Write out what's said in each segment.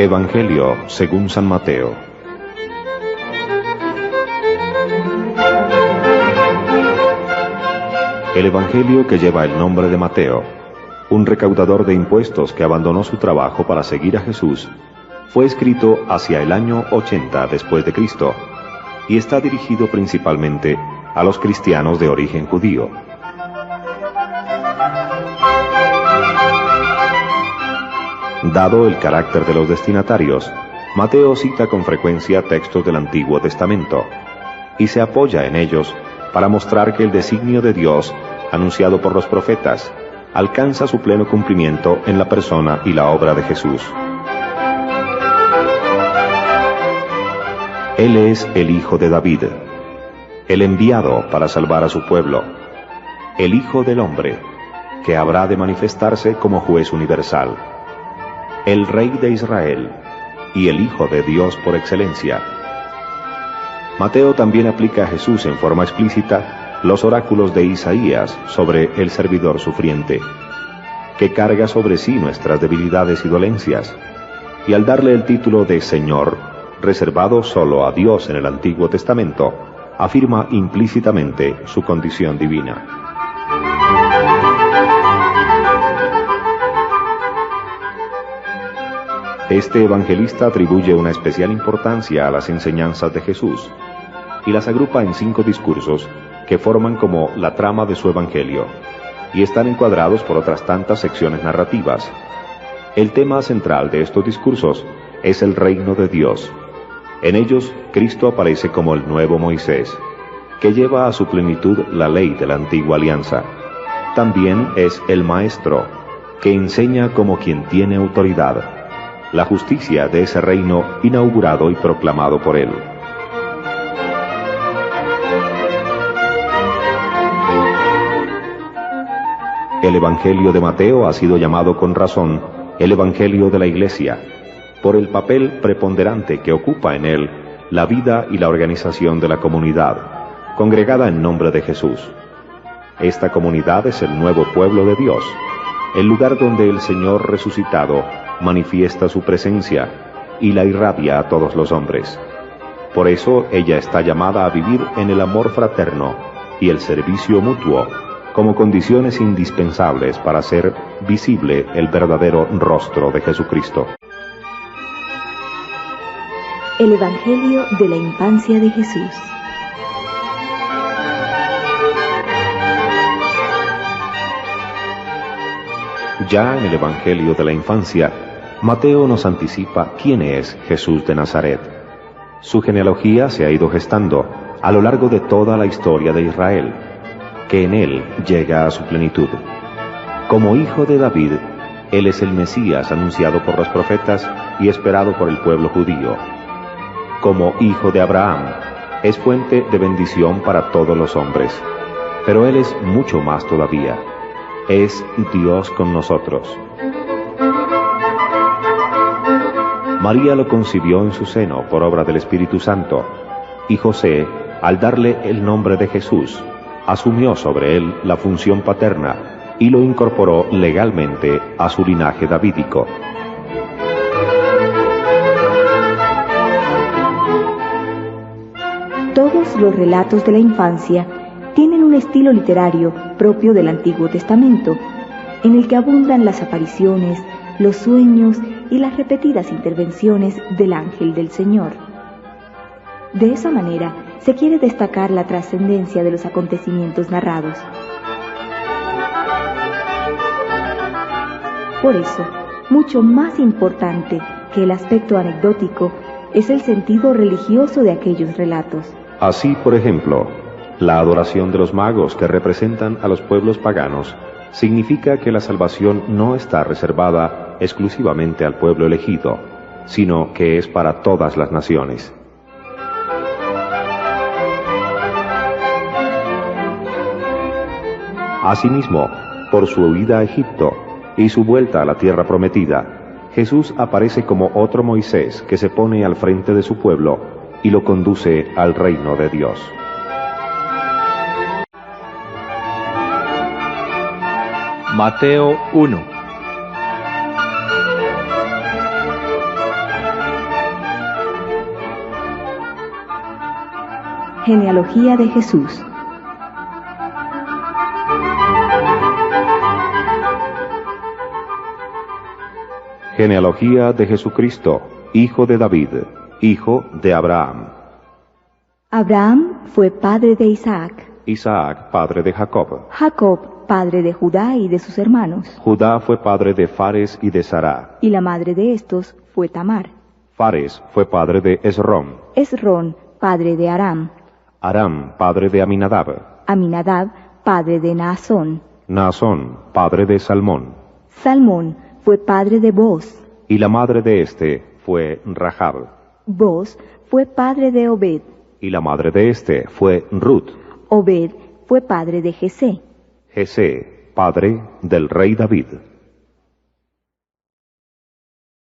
Evangelio según San Mateo. El Evangelio que lleva el nombre de Mateo, un recaudador de impuestos que abandonó su trabajo para seguir a Jesús, fue escrito hacia el año 80 después de Cristo y está dirigido principalmente a los cristianos de origen judío. Dado el carácter de los destinatarios, Mateo cita con frecuencia textos del Antiguo Testamento y se apoya en ellos para mostrar que el designio de Dios, anunciado por los profetas, alcanza su pleno cumplimiento en la persona y la obra de Jesús. Él es el Hijo de David, el enviado para salvar a su pueblo, el Hijo del Hombre, que habrá de manifestarse como juez universal, el Rey de Israel y el Hijo de Dios por excelencia. Mateo también aplica a Jesús en forma explícita los oráculos de Isaías sobre el servidor sufriente, que carga sobre sí nuestras debilidades y dolencias, y al darle el título de Señor, reservado solo a Dios en el Antiguo Testamento, afirma implícitamente su condición divina. Este evangelista atribuye una especial importancia a las enseñanzas de Jesús y las agrupa en 5 discursos que forman como la trama de su evangelio y están encuadrados por otras tantas secciones narrativas. El tema central de estos discursos es el reino de Dios. En ellos, Cristo aparece como el nuevo Moisés, que lleva a su plenitud la ley de la antigua alianza. También es el Maestro, que enseña como quien tiene autoridad, la justicia de ese reino inaugurado y proclamado por él. El Evangelio de Mateo ha sido llamado con razón el Evangelio de la Iglesia, por el papel preponderante que ocupa en él la vida y la organización de la comunidad, congregada en nombre de Jesús. Esta comunidad es el nuevo pueblo de Dios, el lugar donde el Señor resucitado manifiesta su presencia y la irradia a todos los hombres. Por eso ella está llamada a vivir en el amor fraterno y el servicio mutuo como condiciones indispensables para hacer visible el verdadero rostro de Jesucristo. El Evangelio de la infancia de Jesús. Ya en el Evangelio de la infancia, Mateo nos anticipa quién es Jesús de Nazaret. Su genealogía se ha ido gestando a lo largo de toda la historia de Israel, que en él llega a su plenitud. Como hijo de David, él es el Mesías anunciado por los profetas y esperado por el pueblo judío. Como hijo de Abraham, es fuente de bendición para todos los hombres, pero él es mucho más todavía. Es Dios con nosotros. María lo concibió en su seno por obra del Espíritu Santo, y José, al darle el nombre de Jesús, asumió sobre él la función paterna y lo incorporó legalmente a su linaje davídico. Todos los relatos de la infancia tienen un estilo literario propio del Antiguo Testamento, en el que abundan las apariciones, los sueños y las repetidas intervenciones del ángel del Señor. De esa manera, se quiere destacar la trascendencia de los acontecimientos narrados. Por eso, mucho más importante que el aspecto anecdótico es el sentido religioso de aquellos relatos. Así, por ejemplo, la adoración de los magos que representan a los pueblos paganos significa que la salvación no está reservada exclusivamente al pueblo elegido, sino que es para todas las naciones. Asimismo, por su huida a Egipto y su vuelta a la tierra prometida, Jesús aparece como otro Moisés que se pone al frente de su pueblo y lo conduce al reino de Dios. Mateo 1. Genealogía de Jesús. Genealogía de Jesucristo, hijo de David, hijo de Abraham. Abraham fue padre de Isaac. Isaac, padre de Jacob. Jacob, padre de Judá y de sus hermanos. Judá fue padre de Fares y de Sará. Y la madre de estos fue Tamar. Fares fue padre de Esrón. Esrón, padre de Aram. Aram, padre de Aminadab. Aminadab, padre de Naasón. Naasón, padre de Salmón. Salmón fue padre de Boz. Y la madre de este fue Rahab. Boz fue padre de Obed. Y la madre de este fue Ruth. Obed fue padre de Jesé. Jesé, padre del rey David.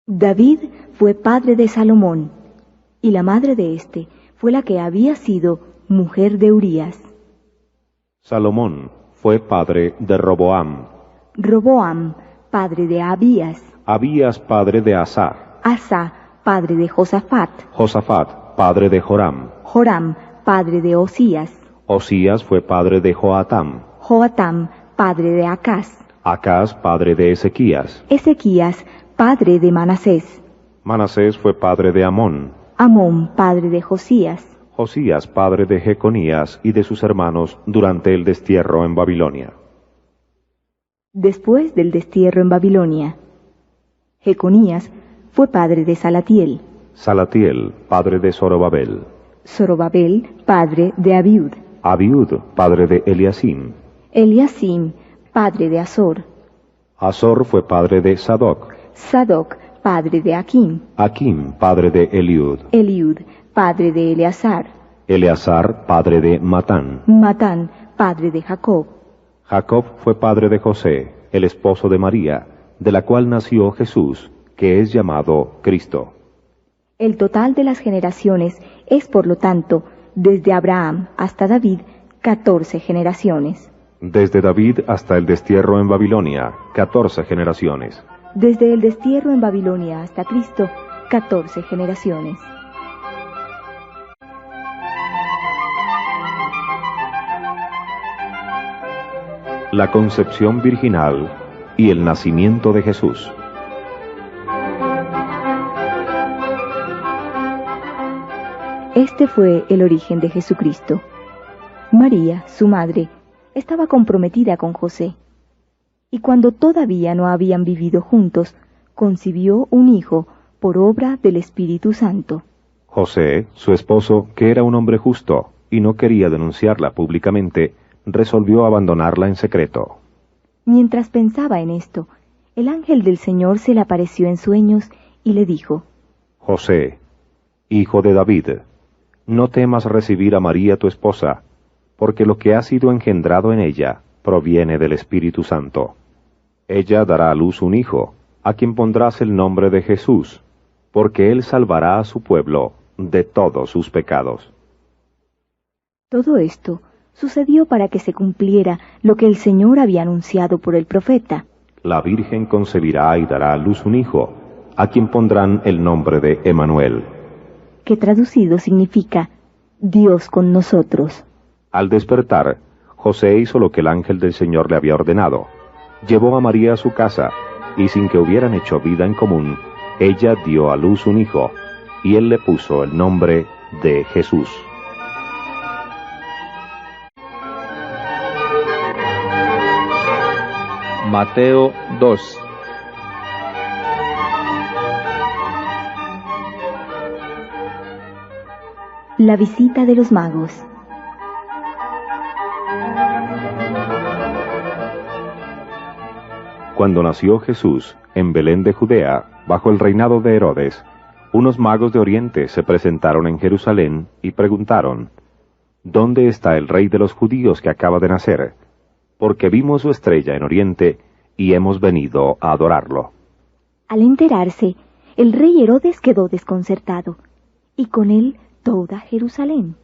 David fue padre de Salomón, y la madre de éste fue la que había sido mujer de Urías. Salomón fue padre de Roboam. Roboam, padre de Abías. Abías, padre de Asa. Asa, padre de Josafat. Josafat, padre de Joram. Joram, padre de Osías. Osías fue padre de Joatam. Joatam, padre de Acaz. Acaz, padre de Ezequías. Ezequías, padre de Manasés. Manasés fue padre de Amón. Amón, padre de Josías. Josías, padre de Jeconías y de sus hermanos durante el destierro en Babilonia. Después del destierro en Babilonia, Jeconías fue padre de Salatiel. Salatiel, padre de Zorobabel. Zorobabel, padre de Abiud. Abiud, padre de Eliasim. Eliasim, padre de Azor. Azor fue padre de Sadoc. Sadoc, padre de Aquim. Aquim, padre de Eliud. Eliud, padre de Eleazar. Eleazar, padre de Matán. Matán, padre de Jacob. Jacob fue padre de José, el esposo de María, de la cual nació Jesús, que es llamado Cristo. El total de las generaciones es, por lo tanto, desde Abraham hasta David, 14 generaciones. Desde David hasta el destierro en Babilonia, 14 generaciones. Desde el destierro en Babilonia hasta Cristo, 14 generaciones. La concepción virginal y el nacimiento de Jesús. Este fue el origen de Jesucristo. María, su madre, estaba comprometida con José, y cuando todavía no habían vivido juntos, concibió un hijo por obra del Espíritu Santo. José, su esposo, que era un hombre justo y no quería denunciarla públicamente, resolvió abandonarla en secreto. Mientras pensaba en esto, el ángel del Señor se le apareció en sueños y le dijo: José, hijo de David, no temas recibir a María tu esposa, porque lo que ha sido engendrado en ella proviene del Espíritu Santo. Ella dará a luz un hijo, a quien pondrás el nombre de Jesús, porque él salvará a su pueblo de todos sus pecados. Todo esto sucedió para que se cumpliera lo que el Señor había anunciado por el profeta. La Virgen concebirá y dará a luz un hijo, a quien pondrán el nombre de Emanuel, que traducido significa Dios con nosotros. Al despertar, José hizo lo que el ángel del Señor le había ordenado. Llevó a María a su casa, y sin que hubieran hecho vida en común, ella dio a luz un hijo, y él le puso el nombre de Jesús. Mateo 2. La visita de los magos. Cuando nació Jesús en Belén de Judea, bajo el reinado de Herodes, unos magos de Oriente se presentaron en Jerusalén y preguntaron: ¿Dónde está el rey de los judíos que acaba de nacer? Porque vimos su estrella en Oriente y hemos venido a adorarlo. Al enterarse, el rey Herodes quedó desconcertado, y con él toda Jerusalén.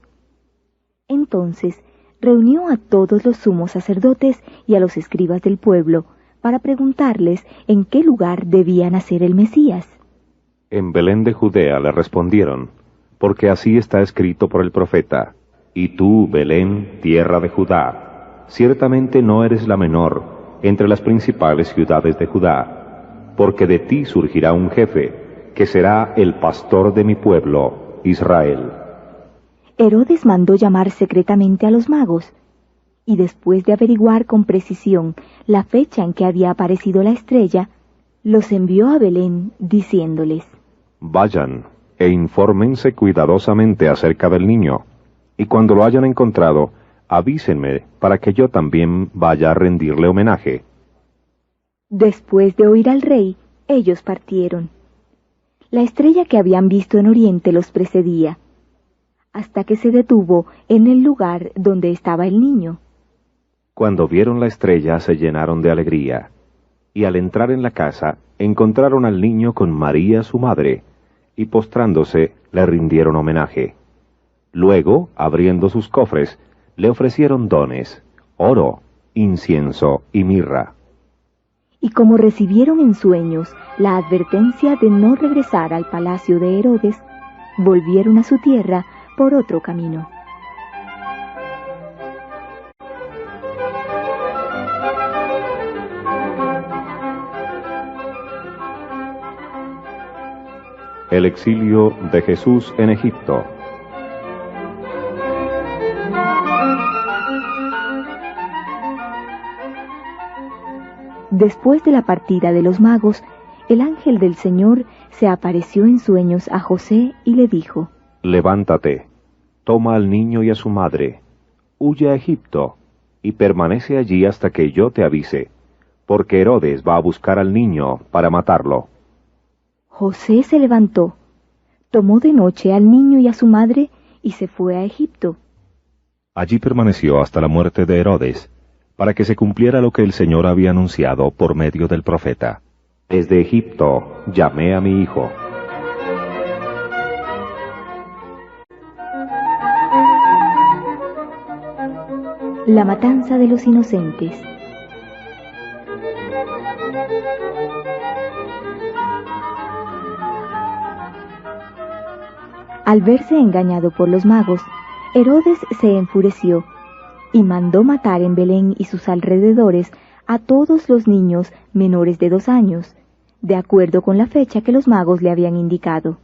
Entonces reunió a todos los sumos sacerdotes y a los escribas del pueblo para preguntarles en qué lugar debía nacer el Mesías. En Belén de Judea le respondieron, porque así está escrito por el profeta: Y tú, Belén, tierra de Judá, ciertamente no eres la menor entre las principales ciudades de Judá, porque de ti surgirá un jefe, que será el pastor de mi pueblo, Israel. Herodes mandó llamar secretamente a los magos, y después de averiguar con precisión la fecha en que había aparecido la estrella, los envió a Belén, diciéndoles: Vayan e infórmense cuidadosamente acerca del niño, y cuando lo hayan encontrado, avísenme para que yo también vaya a rendirle homenaje. Después de oír al rey, ellos partieron. La estrella que habían visto en Oriente los precedía, hasta que se detuvo en el lugar donde estaba el niño. Cuando vieron la estrella se llenaron de alegría, y al entrar en la casa encontraron al niño con María su madre, y postrándose le rindieron homenaje. Luego, abriendo sus cofres, le ofrecieron dones, oro, incienso y mirra. Y como recibieron en sueños la advertencia de no regresar al palacio de Herodes, volvieron a su tierra por otro camino. El exilio de Jesús en Egipto. Después de la partida de los magos, el ángel del Señor se apareció en sueños a José y le dijo: Levántate, toma al niño y a su madre, huye a Egipto, y permanece allí hasta que yo te avise, porque Herodes va a buscar al niño para matarlo. José se levantó, tomó de noche al niño y a su madre y se fue a Egipto. Allí permaneció hasta la muerte de Herodes, para que se cumpliera lo que el Señor había anunciado por medio del profeta. Desde Egipto llamé a mi hijo. La matanza de los inocentes. Al verse engañado por los magos, Herodes se enfureció y mandó matar en Belén y sus alrededores a todos los niños menores de 2 años, de acuerdo con la fecha que los magos le habían indicado.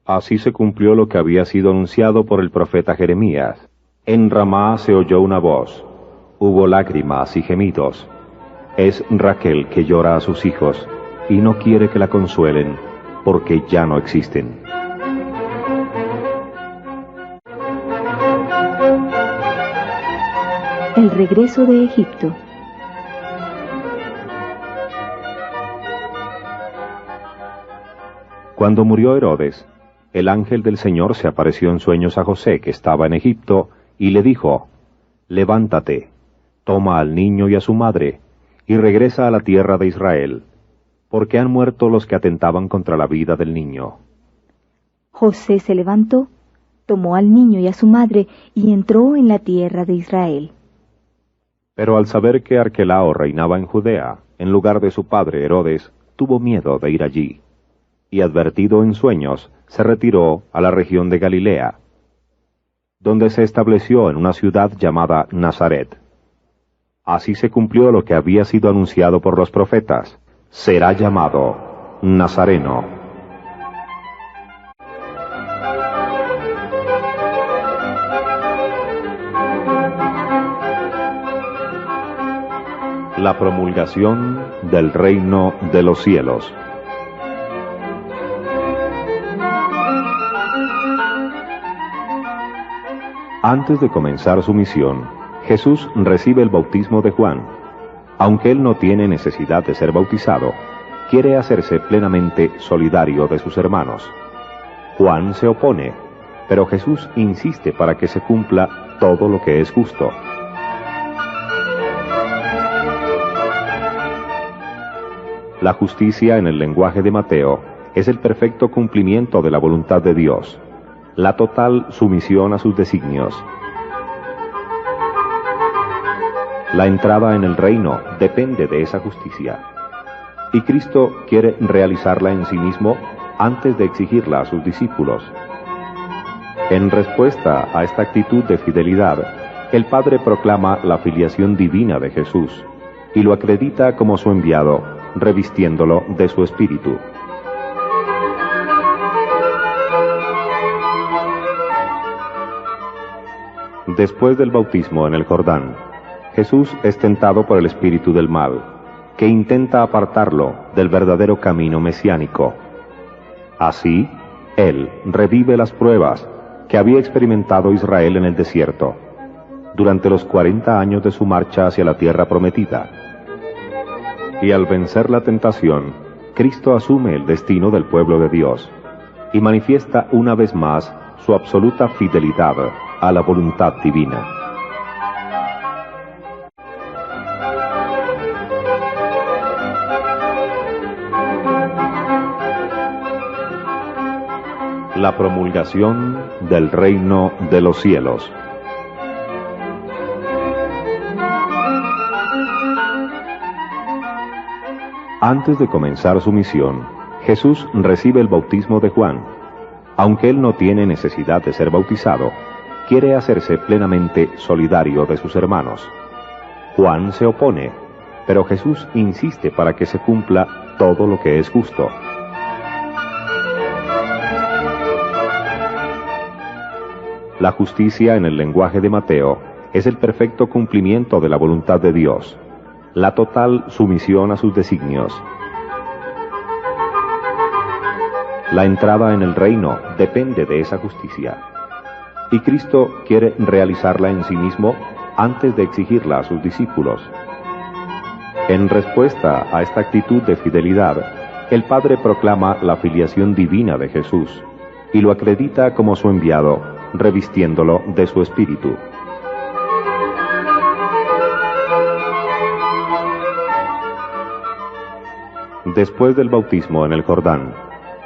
Así se cumplió lo que había sido anunciado por el profeta Jeremías. En Ramá se oyó una voz, hubo lágrimas y gemidos. Es Raquel que llora a sus hijos y no quiere que la consuelen, porque ya no existen. El regreso de Egipto. Cuando murió Herodes, el ángel del Señor se apareció en sueños a José, que estaba en Egipto, y le dijo: Levántate, toma al niño y a su madre, y regresa a la tierra de Israel, porque han muerto los que atentaban contra la vida del niño. José se levantó, tomó al niño y a su madre, y entró en la tierra de Israel. Pero al saber que Arquelao reinaba en Judea, en lugar de su padre Herodes, tuvo miedo de ir allí, y advertido en sueños, se retiró a la región de Galilea, donde se estableció en una ciudad llamada Nazaret. Así se cumplió lo que había sido anunciado por los profetas: será llamado Nazareno. La promulgación del reino de los cielos. Antes de comenzar su misión, Jesús recibe el bautismo de Juan. Aunque él no tiene necesidad de ser bautizado, quiere hacerse plenamente solidario de sus hermanos. Juan se opone, pero Jesús insiste para que se cumpla todo lo que es justo. La justicia, en el lenguaje de Mateo, es el perfecto cumplimiento de la voluntad de Dios, la total sumisión a sus designios. La entrada en el reino depende de esa justicia, y Cristo quiere realizarla en sí mismo antes de exigirla a sus discípulos. En respuesta a esta actitud de fidelidad, el Padre proclama la filiación divina de Jesús y lo acredita como su enviado, revistiéndolo de su Espíritu. Después del bautismo en el Jordán, Jesús es tentado por el espíritu del mal, que intenta apartarlo del verdadero camino mesiánico. Así, Él revive las pruebas que había experimentado Israel en el desierto, durante los 40 años de su marcha hacia la tierra prometida. Y al vencer la tentación, Cristo asume el destino del pueblo de Dios, y manifiesta una vez más su absoluta fidelidad a la voluntad divina. La promulgación del reino de los cielos. Antes de comenzar su misión, Jesús recibe el bautismo de Juan. Aunque él no tiene necesidad de ser bautizado, quiere hacerse plenamente solidario de sus hermanos. Juan se opone, pero Jesús insiste para que se cumpla todo lo que es justo. La justicia en el lenguaje de Mateo es el perfecto cumplimiento de la voluntad de Dios, la total sumisión a sus designios. La entrada en el reino depende de esa justicia, y Cristo quiere realizarla en sí mismo antes de exigirla a sus discípulos. En respuesta a esta actitud de fidelidad, el Padre proclama la filiación divina de Jesús y lo acredita como su enviado, revistiéndolo de su Espíritu. Después del bautismo en el Jordán,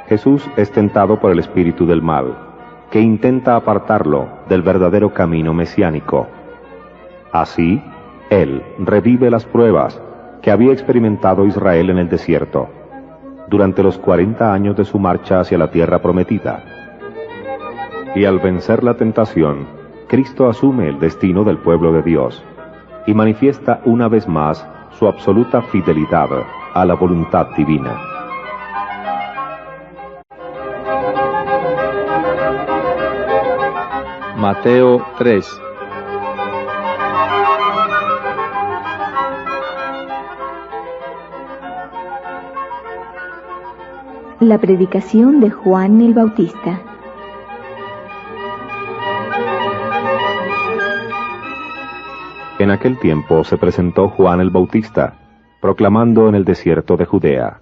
Jesús es tentado por el espíritu del mal, que intenta apartarlo del verdadero camino mesiánico. Así, Él revive las pruebas que había experimentado Israel en el desierto, durante los 40 años de su marcha hacia la tierra prometida. Y al vencer la tentación, Cristo asume el destino del pueblo de Dios y manifiesta una vez más su absoluta fidelidad a la voluntad divina. Mateo 3. La predicación de Juan el Bautista. En aquel tiempo se presentó Juan el Bautista, proclamando en el desierto de Judea: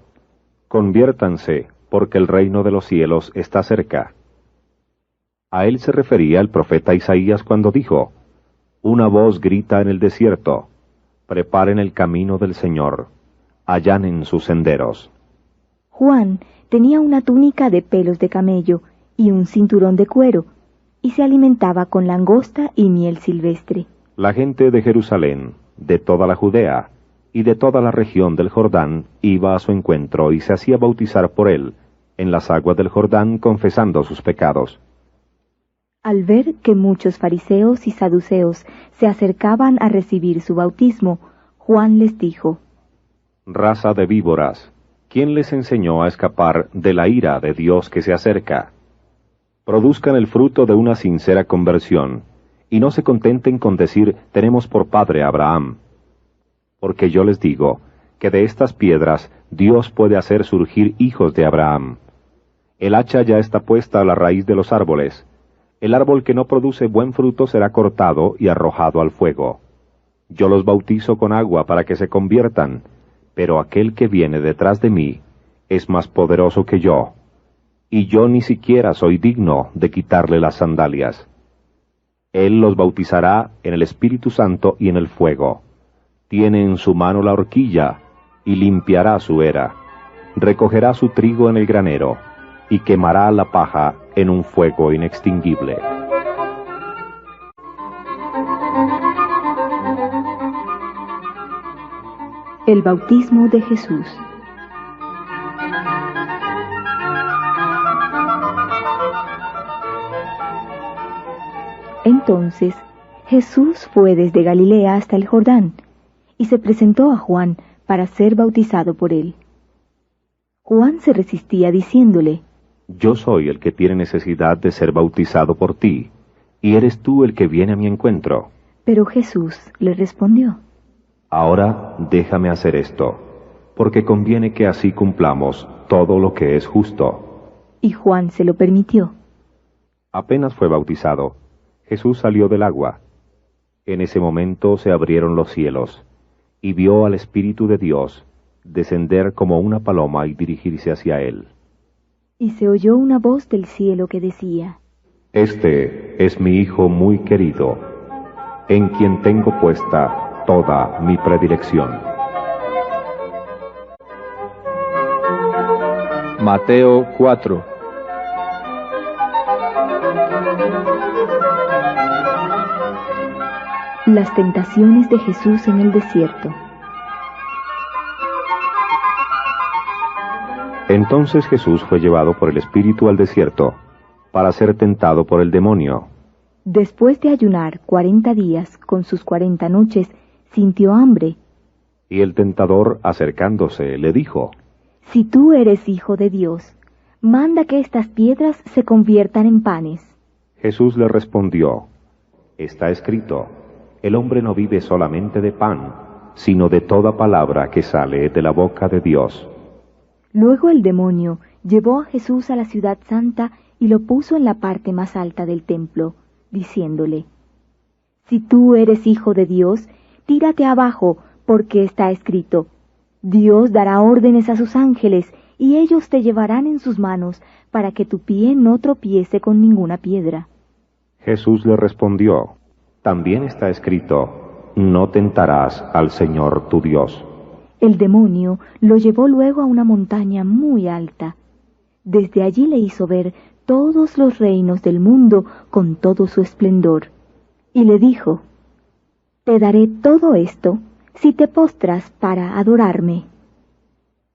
«Conviértanse, porque el reino de los cielos está cerca». A él se refería el profeta Isaías cuando dijo: «Una voz grita en el desierto, preparen el camino del Señor, allanen sus senderos». Juan tenía una túnica de pelos de camello y un cinturón de cuero, y se alimentaba con langosta y miel silvestre. La gente de Jerusalén, de toda la Judea y de toda la región del Jordán iba a su encuentro y se hacía bautizar por él en las aguas del Jordán, confesando sus pecados. Al ver que muchos fariseos y saduceos se acercaban a recibir su bautismo, Juan les dijo: «Raza de víboras, ¿quién les enseñó a escapar de la ira de Dios que se acerca? Produzcan el fruto de una sincera conversión, y no se contenten con decir, tenemos por padre a Abraham. Porque yo les digo, que de estas piedras Dios puede hacer surgir hijos de Abraham. El hacha ya está puesta a la raíz de los árboles. El árbol que no produce buen fruto será cortado y arrojado al fuego. Yo los bautizo con agua para que se conviertan, pero aquel que viene detrás de mí es más poderoso que yo, y yo ni siquiera soy digno de quitarle las sandalias. Él los bautizará en el Espíritu Santo y en el fuego. Tiene en su mano la horquilla, y limpiará su era. Recogerá su trigo en el granero, y quemará la paja en un fuego inextinguible». El bautismo de Jesús. Entonces Jesús fue desde Galilea hasta el Jordán, y se presentó a Juan para ser bautizado por él. Juan se resistía diciéndole: Yo soy el que tiene necesidad de ser bautizado por ti, y eres tú el que viene a mi encuentro. Pero Jesús le respondió: Ahora déjame hacer esto, porque conviene que así cumplamos todo lo que es justo. Y Juan se lo permitió. Apenas fue bautizado, Jesús salió del agua. En ese momento se abrieron los cielos, y vio al Espíritu de Dios descender como una paloma y dirigirse hacia él. Y se oyó una voz del cielo que decía: Este es mi Hijo muy querido, en quien tengo puesta toda mi predilección. Mateo 4. Las tentaciones de Jesús en el desierto. Entonces Jesús fue llevado por el Espíritu al desierto, para ser tentado por el demonio. Después de ayunar 40 días con sus 40 noches, sintió hambre. Y el tentador, acercándose, le dijo: Si tú eres hijo de Dios, manda que estas piedras se conviertan en panes. Jesús le respondió: Está escrito, el hombre no vive solamente de pan, sino de toda palabra que sale de la boca de Dios. Luego el demonio llevó a Jesús a la ciudad santa y lo puso en la parte más alta del templo, diciéndole: Si tú eres hijo de Dios, tírate abajo, porque está escrito: Dios dará órdenes a sus ángeles, y ellos te llevarán en sus manos, para que tu pie no tropiece con ninguna piedra. Jesús le respondió: También está escrito, no tentarás al Señor tu Dios. El demonio lo llevó luego a una montaña muy alta. Desde allí le hizo ver todos los reinos del mundo con todo su esplendor, y le dijo: Te daré todo esto si te postras para adorarme.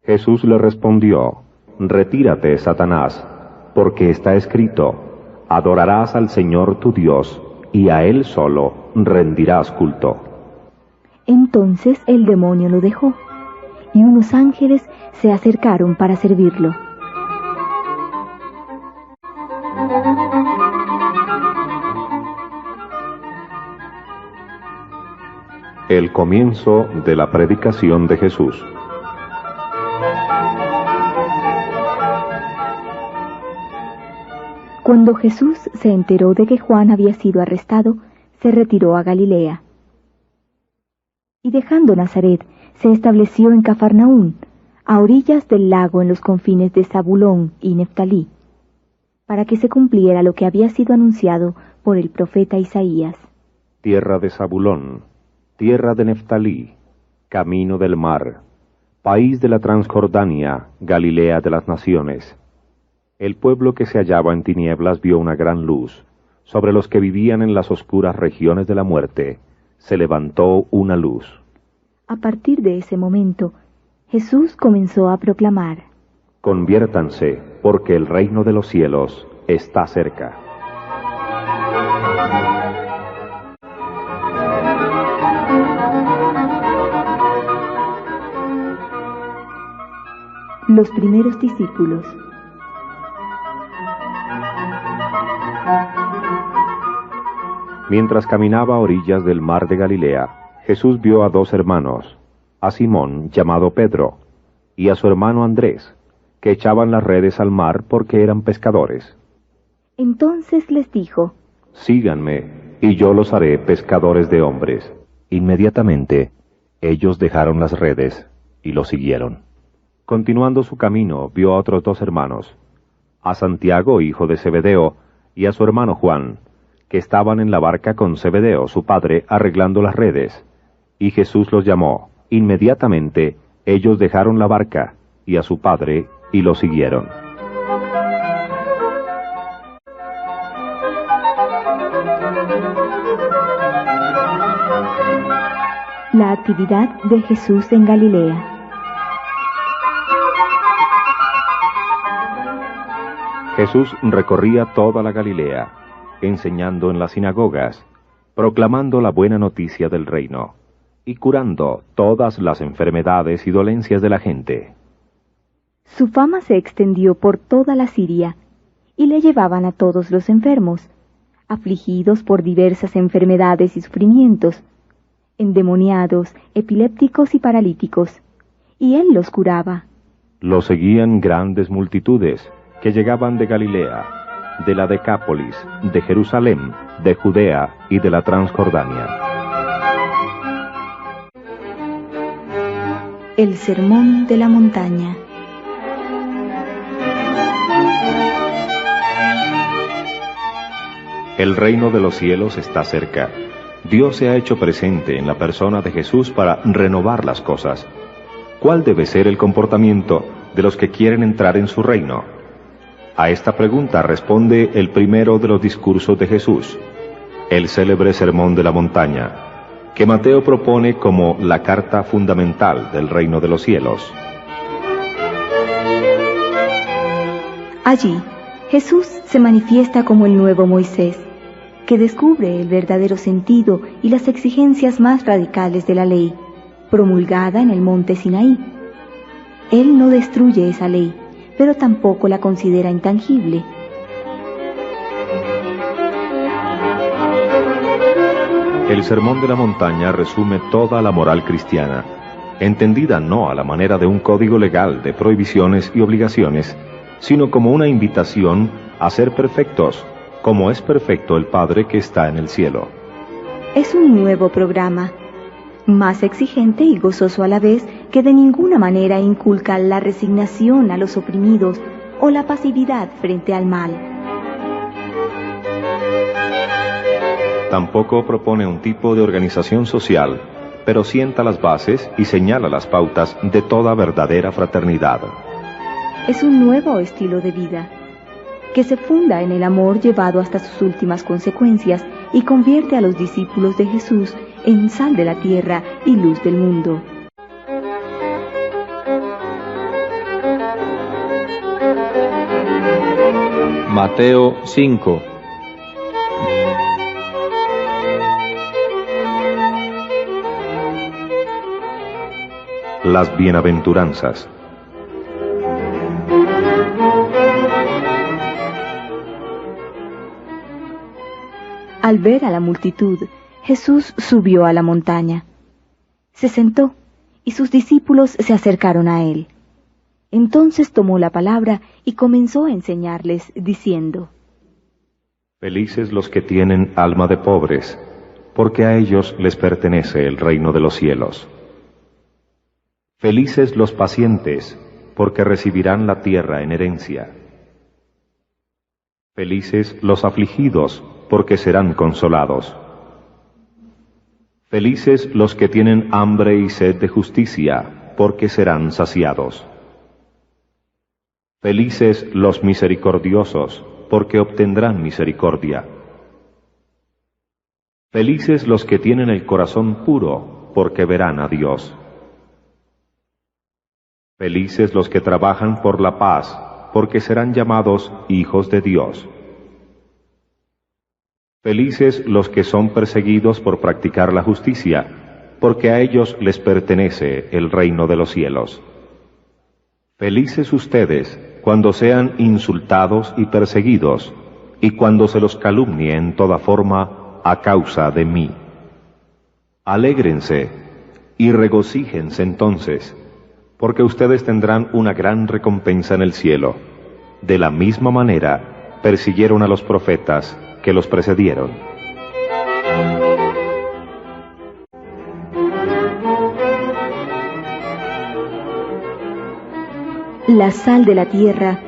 Jesús le respondió: Retírate, Satanás, porque está escrito, adorarás al Señor tu Dios, y a Él solo rendirás culto. Entonces el demonio lo dejó, y unos ángeles se acercaron para servirlo. El comienzo de la predicación de Jesús. Cuando Jesús se enteró de que Juan había sido arrestado, se retiró a Galilea. Y dejando Nazaret, se estableció en Cafarnaún, a orillas del lago en los confines de Zabulón y Neftalí, para que se cumpliera lo que había sido anunciado por el profeta Isaías. Tierra de Zabulón, tierra de Neftalí, camino del mar, país de la Transjordania, Galilea de las naciones. El pueblo que se hallaba en tinieblas vio una gran luz. Sobre los que vivían en las oscuras regiones de la muerte, se levantó una luz. A partir de ese momento, Jesús comenzó a proclamar: Conviértanse, porque el reino de los cielos está cerca. Los primeros discípulos. Mientras caminaba a orillas del mar de Galilea, Jesús vio a dos hermanos, a Simón, llamado Pedro, y a su hermano Andrés, que echaban las redes al mar porque eran pescadores. Entonces les dijo: Síganme, y yo los haré pescadores de hombres. Inmediatamente, ellos dejaron las redes y lo siguieron. Continuando su camino, vio a otros dos hermanos, a Santiago, hijo de Zebedeo, y a su hermano Juan, que estaban en la barca con Zebedeo, su padre, arreglando las redes. Y Jesús los llamó. Inmediatamente ellos dejaron la barca y a su padre y lo siguieron. La actividad de Jesús en Galilea. Jesús recorría toda la Galilea, enseñando en las sinagogas, proclamando la buena noticia del reino, y curando todas las enfermedades y dolencias de la gente. Su fama se extendió por toda la Siria, y le llevaban a todos los enfermos, afligidos por diversas enfermedades y sufrimientos, endemoniados, epilépticos y paralíticos, y él los curaba. Lo seguían grandes multitudes que llegaban de Galilea, de la Decápolis, de Jerusalén, de Judea y de la Transjordania. El Sermón de la Montaña. El reino de los cielos está cerca. Dios se ha hecho presente en la persona de Jesús para renovar las cosas. ¿Cuál debe ser el comportamiento de los que quieren entrar en su reino? A esta pregunta responde el primero de los discursos de Jesús, el célebre Sermón de la Montaña, que Mateo propone como la carta fundamental del reino de los cielos. Allí, Jesús se manifiesta como el nuevo Moisés, que descubre el verdadero sentido y las exigencias más radicales de la ley, promulgada en el monte Sinaí. Él no destruye esa ley, pero tampoco la considera intangible. El Sermón de la Montaña resume toda la moral cristiana, entendida no a la manera de un código legal de prohibiciones y obligaciones, sino como una invitación a ser perfectos, como es perfecto el Padre que está en el cielo. Es un nuevo programa, más exigente y gozoso a la vez, que de ninguna manera inculca la resignación a los oprimidos o la pasividad frente al mal. Tampoco propone un tipo de organización social, pero sienta las bases y señala las pautas de toda verdadera fraternidad. Es un nuevo estilo de vida, que se funda en el amor llevado hasta sus últimas consecuencias y convierte a los discípulos de Jesús en sal de la tierra y luz del mundo. Mateo 5. Las bienaventuranzas. Al ver a la multitud, Jesús subió a la montaña. Se sentó, y sus discípulos se acercaron a él. Entonces tomó la palabra y comenzó a enseñarles, diciendo: Felices los que tienen alma de pobres, porque a ellos les pertenece el reino de los cielos. Felices los pacientes, porque recibirán la tierra en herencia. Felices los afligidos, porque serán consolados. Felices los que tienen hambre y sed de justicia, porque serán saciados. Felices los misericordiosos, porque obtendrán misericordia. Felices los que tienen el corazón puro, porque verán a Dios. Felices los que trabajan por la paz, porque serán llamados hijos de Dios. Felices los que son perseguidos por practicar la justicia, porque a ellos les pertenece el reino de los cielos. Felices ustedes cuando sean insultados y perseguidos, y cuando se los calumnie en toda forma a causa de mí. Alégrense y regocíjense entonces, porque ustedes tendrán una gran recompensa en el cielo. De la misma manera persiguieron a los profetas que los precedieron. La sal de la tierra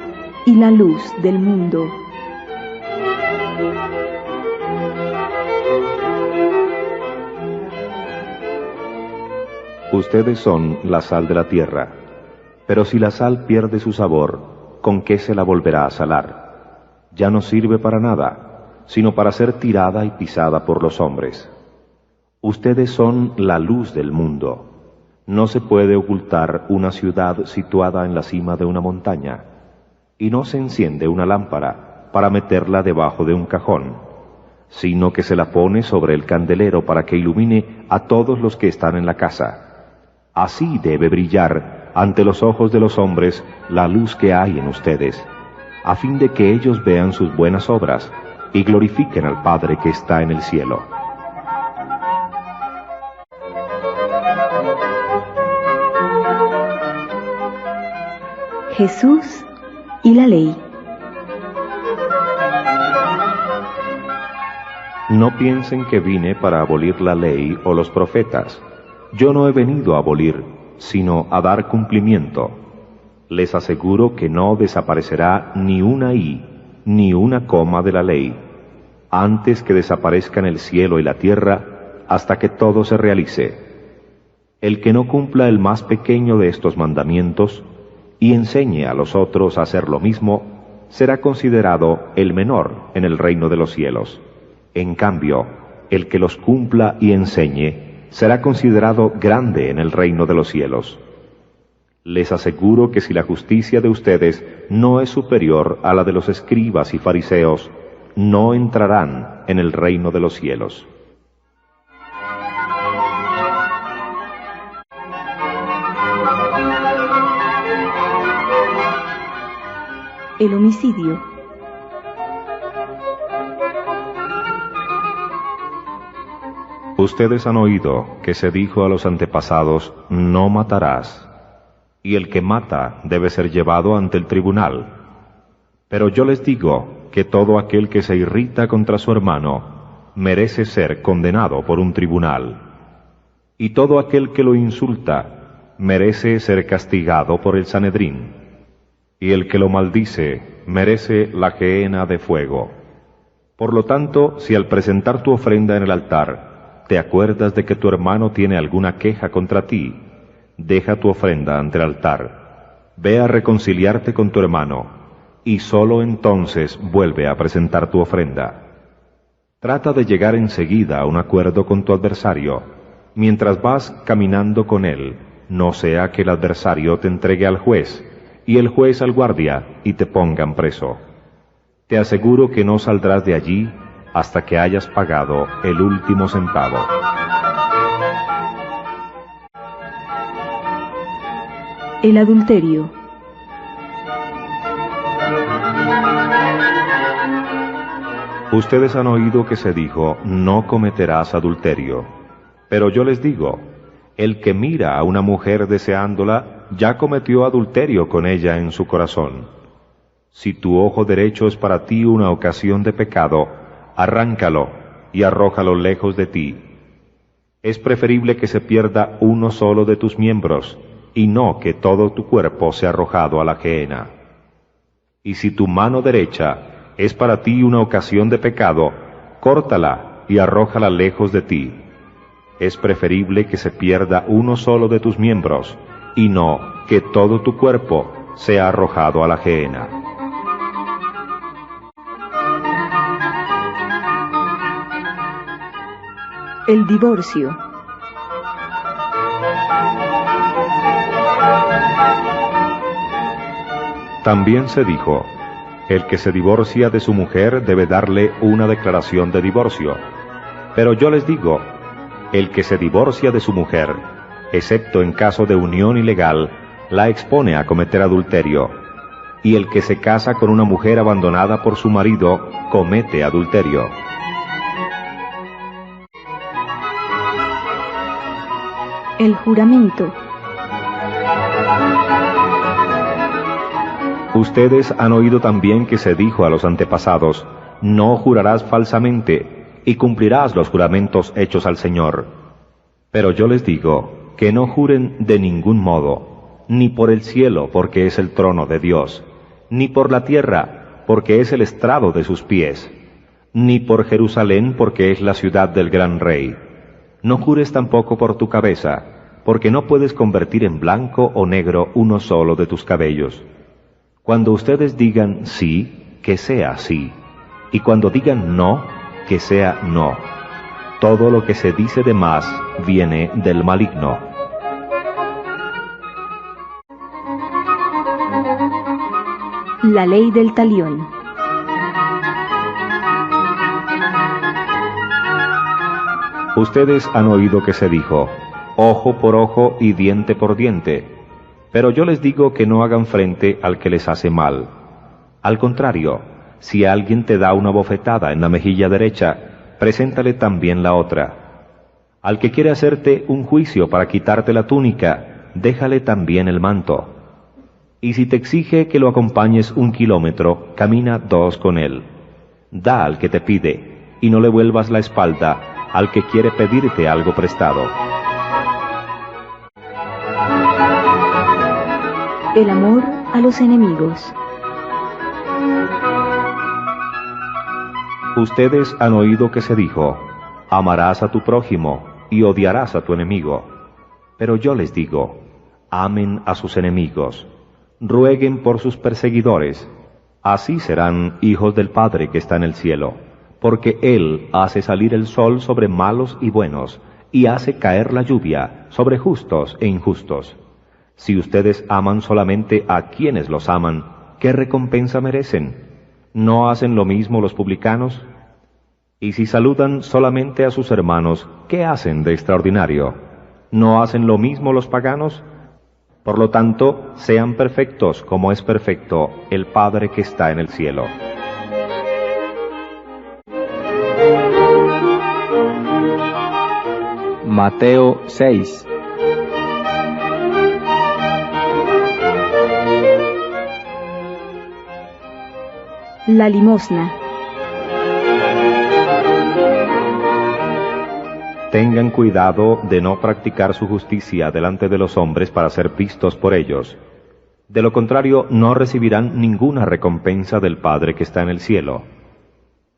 y la luz del mundo. Ustedes son la sal de la tierra, pero si la sal pierde su sabor, ¿con qué se la volverá a salar? Ya no sirve para nada, sino para ser tirada y pisada por los hombres. Ustedes son la luz del mundo. No se puede ocultar una ciudad situada en la cima de una montaña, y no se enciende una lámpara para meterla debajo de un cajón, sino que se la pone sobre el candelero para que ilumine a todos los que están en la casa. Así debe brillar ante los ojos de los hombres la luz que hay en ustedes, a fin de que ellos vean sus buenas obras y glorifiquen al Padre que está en el cielo. Jesús y la ley. No piensen que vine para abolir la ley o los profetas. Yo no he venido a abolir, sino a dar cumplimiento. Les aseguro que no desaparecerá ni una i, ni una coma de la ley, antes que desaparezcan el cielo y la tierra, hasta que todo se realice. El que no cumpla el más pequeño de estos mandamientos, y enseñe a los otros a hacer lo mismo, será considerado el menor en el reino de los cielos. En cambio, el que los cumpla y enseñe, será considerado grande en el reino de los cielos. Les aseguro que si la justicia de ustedes no es superior a la de los escribas y fariseos, no entrarán en el reino de los cielos. El homicidio. Ustedes han oído que se dijo a los antepasados, no matarás, y el que mata debe ser llevado ante el tribunal. Pero yo les digo que todo aquel que se irrita contra su hermano merece ser condenado por un tribunal, y todo aquel que lo insulta merece ser castigado por el Sanedrín. Y el que lo maldice merece la gehenna de fuego. Por lo tanto, si al presentar tu ofrenda en el altar, te acuerdas de que tu hermano tiene alguna queja contra ti, deja tu ofrenda ante el altar, ve a reconciliarte con tu hermano, y sólo entonces vuelve a presentar tu ofrenda. Trata de llegar enseguida a un acuerdo con tu adversario, mientras vas caminando con él, no sea que el adversario te entregue al juez, y el juez al guardia, y te pongan preso. Te aseguro que no saldrás de allí hasta que hayas pagado el último centavo. El adulterio. Ustedes han oído que se dijo, no cometerás adulterio. Pero yo les digo, el que mira a una mujer deseándola, ya cometió adulterio con ella en su corazón. Si tu ojo derecho es para ti una ocasión de pecado, arráncalo y arrójalo lejos de ti. Es preferible que se pierda uno solo de tus miembros, y no que todo tu cuerpo sea arrojado a la gehenna. Y si tu mano derecha es para ti una ocasión de pecado, córtala y arrójala lejos de ti. Es preferible que se pierda uno solo de tus miembros, y no que todo tu cuerpo sea arrojado a la gehenna. El divorcio. También se dijo, el que se divorcia de su mujer debe darle una declaración de divorcio. Pero yo les digo, el que se divorcia de su mujer, excepto en caso de unión ilegal, la expone a cometer adulterio, y el que se casa con una mujer abandonada por su marido, comete adulterio. El juramento. Ustedes han oído también que se dijo a los antepasados, no jurarás falsamente, y cumplirás los juramentos hechos al Señor. Pero yo les digo, que no juren de ningún modo, ni por el cielo, porque es el trono de Dios, ni por la tierra, porque es el estrado de sus pies, ni por Jerusalén, porque es la ciudad del gran rey. No jures tampoco por tu cabeza, porque no puedes convertir en blanco o negro uno solo de tus cabellos. Cuando ustedes digan sí, que sea sí, y cuando digan no, que sea no. Todo lo que se dice de más viene del maligno. La ley del talión. Ustedes han oído que se dijo, ojo por ojo y diente por diente, pero yo les digo que no hagan frente al que les hace mal. Al contrario, si alguien te da una bofetada en la mejilla derecha, preséntale también la otra. Al que quiere hacerte un juicio para quitarte la túnica, déjale también el manto. Y si te exige que lo acompañes 1 kilómetro, camina 2 con él. Da al que te pide, y no le vuelvas la espalda al que quiere pedirte algo prestado. El amor a los enemigos. Ustedes han oído que se dijo, amarás a tu prójimo y odiarás a tu enemigo. Pero yo les digo, amen a sus enemigos, rueguen por sus perseguidores, así serán hijos del Padre que está en el cielo, porque Él hace salir el sol sobre malos y buenos, y hace caer la lluvia sobre justos e injustos. Si ustedes aman solamente a quienes los aman, ¿qué recompensa merecen? ¿No hacen lo mismo los publicanos? Y si saludan solamente a sus hermanos, ¿qué hacen de extraordinario? ¿No hacen lo mismo los paganos? Por lo tanto, sean perfectos como es perfecto el Padre que está en el cielo. Mateo 6. La limosna. Tengan cuidado de no practicar su justicia delante de los hombres para ser vistos por ellos. De lo contrario, no recibirán ninguna recompensa del Padre que está en el cielo.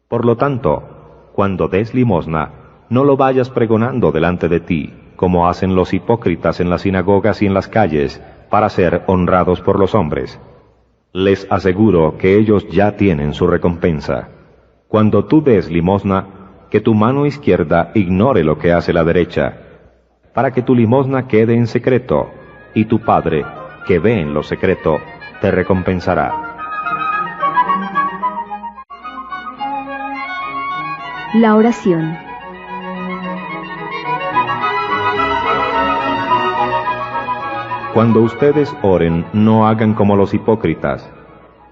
Por lo tanto, cuando des limosna, no lo vayas pregonando delante de ti, como hacen los hipócritas en las sinagogas y en las calles, para ser honrados por los hombres. Les aseguro que ellos ya tienen su recompensa. Cuando tú des limosna, que tu mano izquierda ignore lo que hace la derecha, para que tu limosna quede en secreto, y tu Padre, que ve en lo secreto, te recompensará. La oración. Cuando ustedes oren, no hagan como los hipócritas.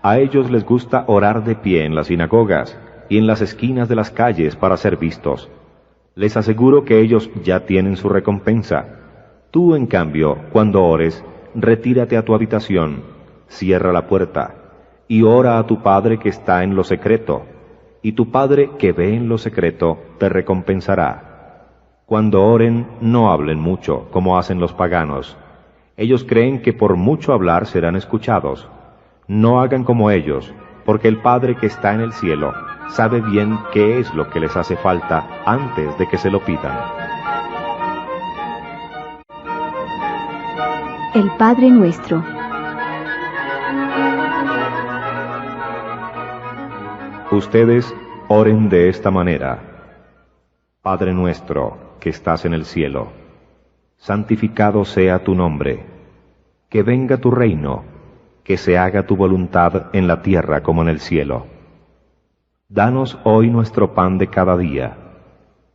A ellos les gusta orar de pie en las sinagogas y en las esquinas de las calles para ser vistos. Les aseguro que ellos ya tienen su recompensa. Tú, en cambio, cuando ores, retírate a tu habitación, cierra la puerta, y ora a tu Padre que está en lo secreto, y tu Padre que ve en lo secreto te recompensará. Cuando oren, no hablen mucho, como hacen los paganos. Ellos creen que por mucho hablar serán escuchados. No hagan como ellos, porque el Padre que está en el cielo sabe bien qué es lo que les hace falta antes de que se lo pidan. El Padre Nuestro. Ustedes oren de esta manera. Padre nuestro que estás en el cielo, santificado sea tu nombre. Que venga tu reino, que se haga tu voluntad en la tierra como en el cielo. Danos hoy nuestro pan de cada día.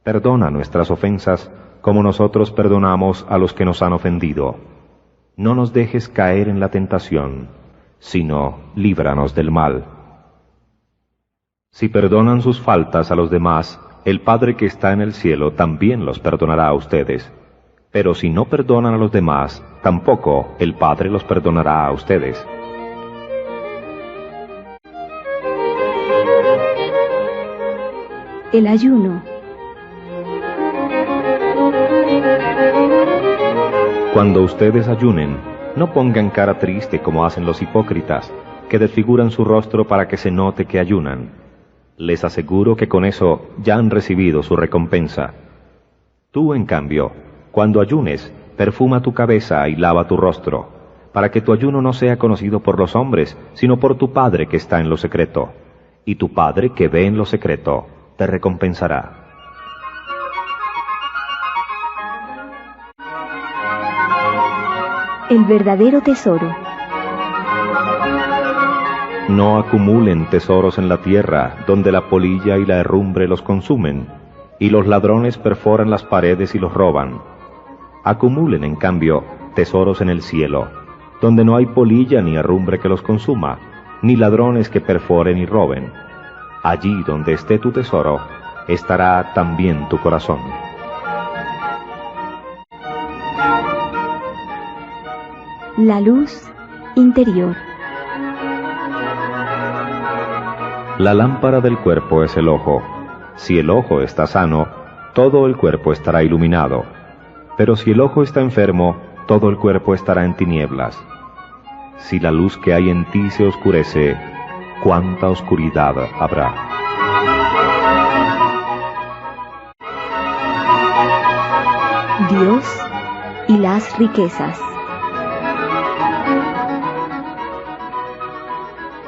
Perdona nuestras ofensas como nosotros perdonamos a los que nos han ofendido. No nos dejes caer en la tentación, sino líbranos del mal. Si perdonan sus faltas a los demás, el Padre que está en el cielo también los perdonará a ustedes. Pero si no perdonan a los demás, tampoco el Padre los perdonará a ustedes. El ayuno. Cuando ustedes ayunen, no pongan cara triste como hacen los hipócritas, que desfiguran su rostro para que se note que ayunan. Les aseguro que con eso ya han recibido su recompensa. Tú, en cambio, cuando ayunes, perfuma tu cabeza y lava tu rostro, para que tu ayuno no sea conocido por los hombres, sino por tu Padre que está en lo secreto. Y tu Padre que ve en lo secreto te recompensará. El verdadero tesoro. No acumulen tesoros en la tierra, donde la polilla y la herrumbre los consumen, y los ladrones perforan las paredes y los roban. Acumulen, en cambio, tesoros en el cielo, donde no hay polilla ni herrumbre que los consuma, ni ladrones que perforen y roben. Allí donde esté tu tesoro, estará también tu corazón. La luz interior. La lámpara del cuerpo es el ojo. Si el ojo está sano, todo el cuerpo estará iluminado. Pero si el ojo está enfermo, todo el cuerpo estará en tinieblas. Si la luz que hay en ti se oscurece, ¿cuánta oscuridad habrá? Dios y las riquezas.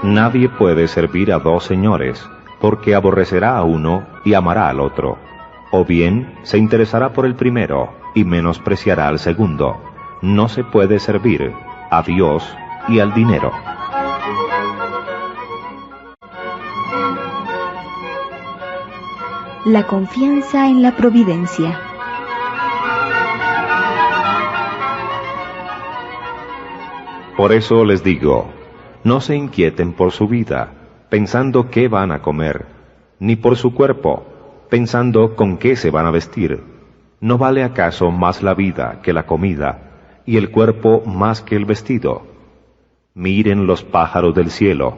Nadie puede servir a dos señores, porque aborrecerá a uno y amará al otro. O bien se interesará por el primero y menospreciará al segundo. No se puede servir a Dios y al dinero. La confianza en la providencia. Por eso les digo, no se inquieten por su vida, pensando qué van a comer, ni por su cuerpo, pensando con qué se van a vestir. ¿No vale acaso más la vida que la comida, y el cuerpo más que el vestido? Miren los pájaros del cielo,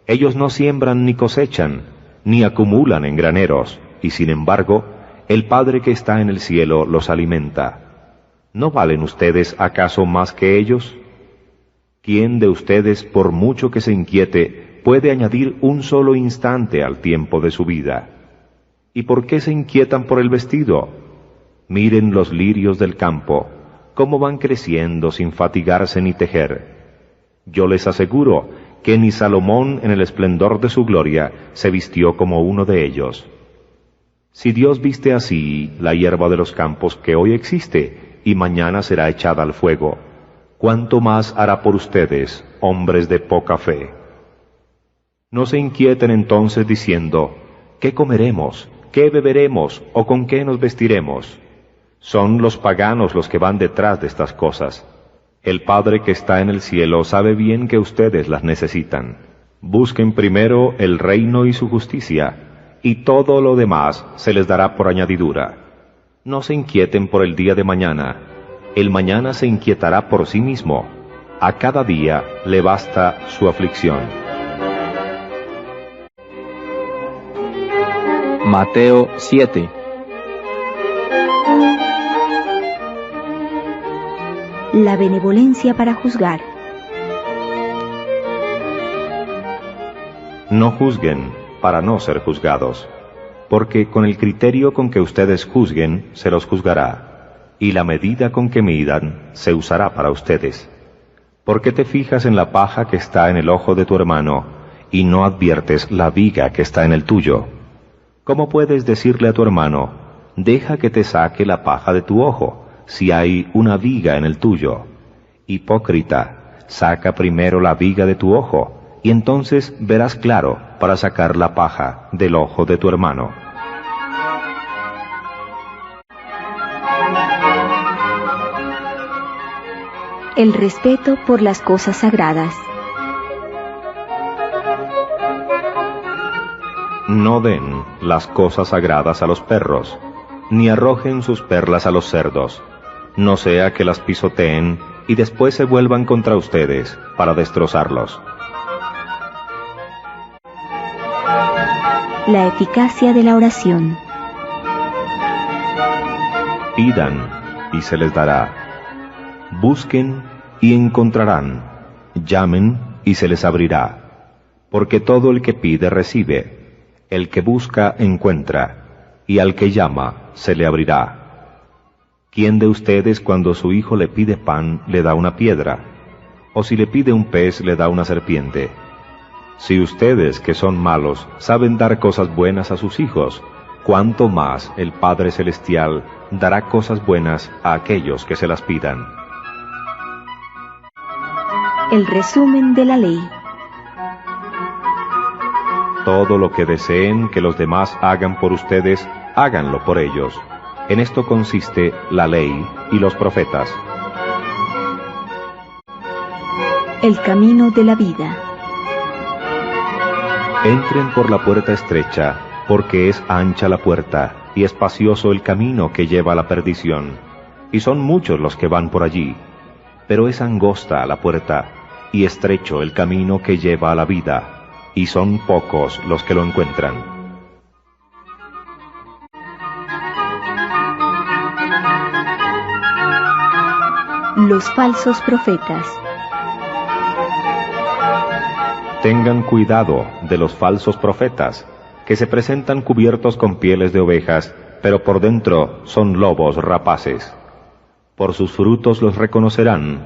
ellos no siembran ni cosechan, ni acumulan en graneros, y sin embargo, el Padre que está en el cielo los alimenta. ¿No valen ustedes acaso más que ellos? ¿Quién de ustedes, por mucho que se inquiete, puede añadir un solo instante al tiempo de su vida? ¿Y por qué se inquietan por el vestido? Miren los lirios del campo, cómo van creciendo sin fatigarse ni tejer. Yo les aseguro que ni Salomón en el esplendor de su gloria se vistió como uno de ellos. Si Dios viste así la hierba de los campos que hoy existe y mañana será echada al fuego, ¿cuánto más hará por ustedes, hombres de poca fe? No se inquieten entonces diciendo, ¿qué comeremos? ¿Qué beberemos? ¿O con qué nos vestiremos? Son los paganos los que van detrás de estas cosas. El Padre que está en el cielo sabe bien que ustedes las necesitan. Busquen primero el reino y su justicia, y todo lo demás se les dará por añadidura. No se inquieten por el día de mañana. El mañana se inquietará por sí mismo. A cada día le basta su aflicción. Mateo 7. La benevolencia para juzgar. No juzguen para no ser juzgados, porque con el criterio con que ustedes juzguen se los juzgará, y la medida con que midan se usará para ustedes. ¿Por qué te fijas en la paja que está en el ojo de tu hermano y no adviertes la viga que está en el tuyo? ¿Cómo puedes decirle a tu hermano, deja que te saque la paja de tu ojo, si hay una viga en el tuyo? Hipócrita, saca primero la viga de tu ojo, y entonces verás claro para sacar la paja del ojo de tu hermano. El respeto por las cosas sagradas. No den las cosas sagradas a los perros, ni arrojen sus perlas a los cerdos, no sea que las pisoteen y después se vuelvan contra ustedes para destrozarlos. La eficacia de la oración. Pidan y se les dará. Busquen y encontrarán. Llamen y se les abrirá. Porque todo el que pide recibe, el que busca encuentra, y al que llama se le abrirá. ¿Quién de ustedes cuando su hijo le pide pan le da una piedra? ¿O si le pide un pez le da una serpiente? Si ustedes, que son malos, saben dar cosas buenas a sus hijos, ¿cuánto más el Padre Celestial dará cosas buenas a aquellos que se las pidan? El resumen de la ley. Todo lo que deseen que los demás hagan por ustedes, háganlo por ellos. En esto consiste la ley y los profetas. El camino de la vida. Entren por la puerta estrecha, porque es ancha la puerta, y espacioso el camino que lleva a la perdición, y son muchos los que van por allí. Pero es angosta la puerta, y estrecho el camino que lleva a la vida, y son pocos los que lo encuentran. Los falsos profetas. Tengan cuidado de los falsos profetas, que se presentan cubiertos con pieles de ovejas, pero por dentro son lobos rapaces. Por sus frutos los reconocerán.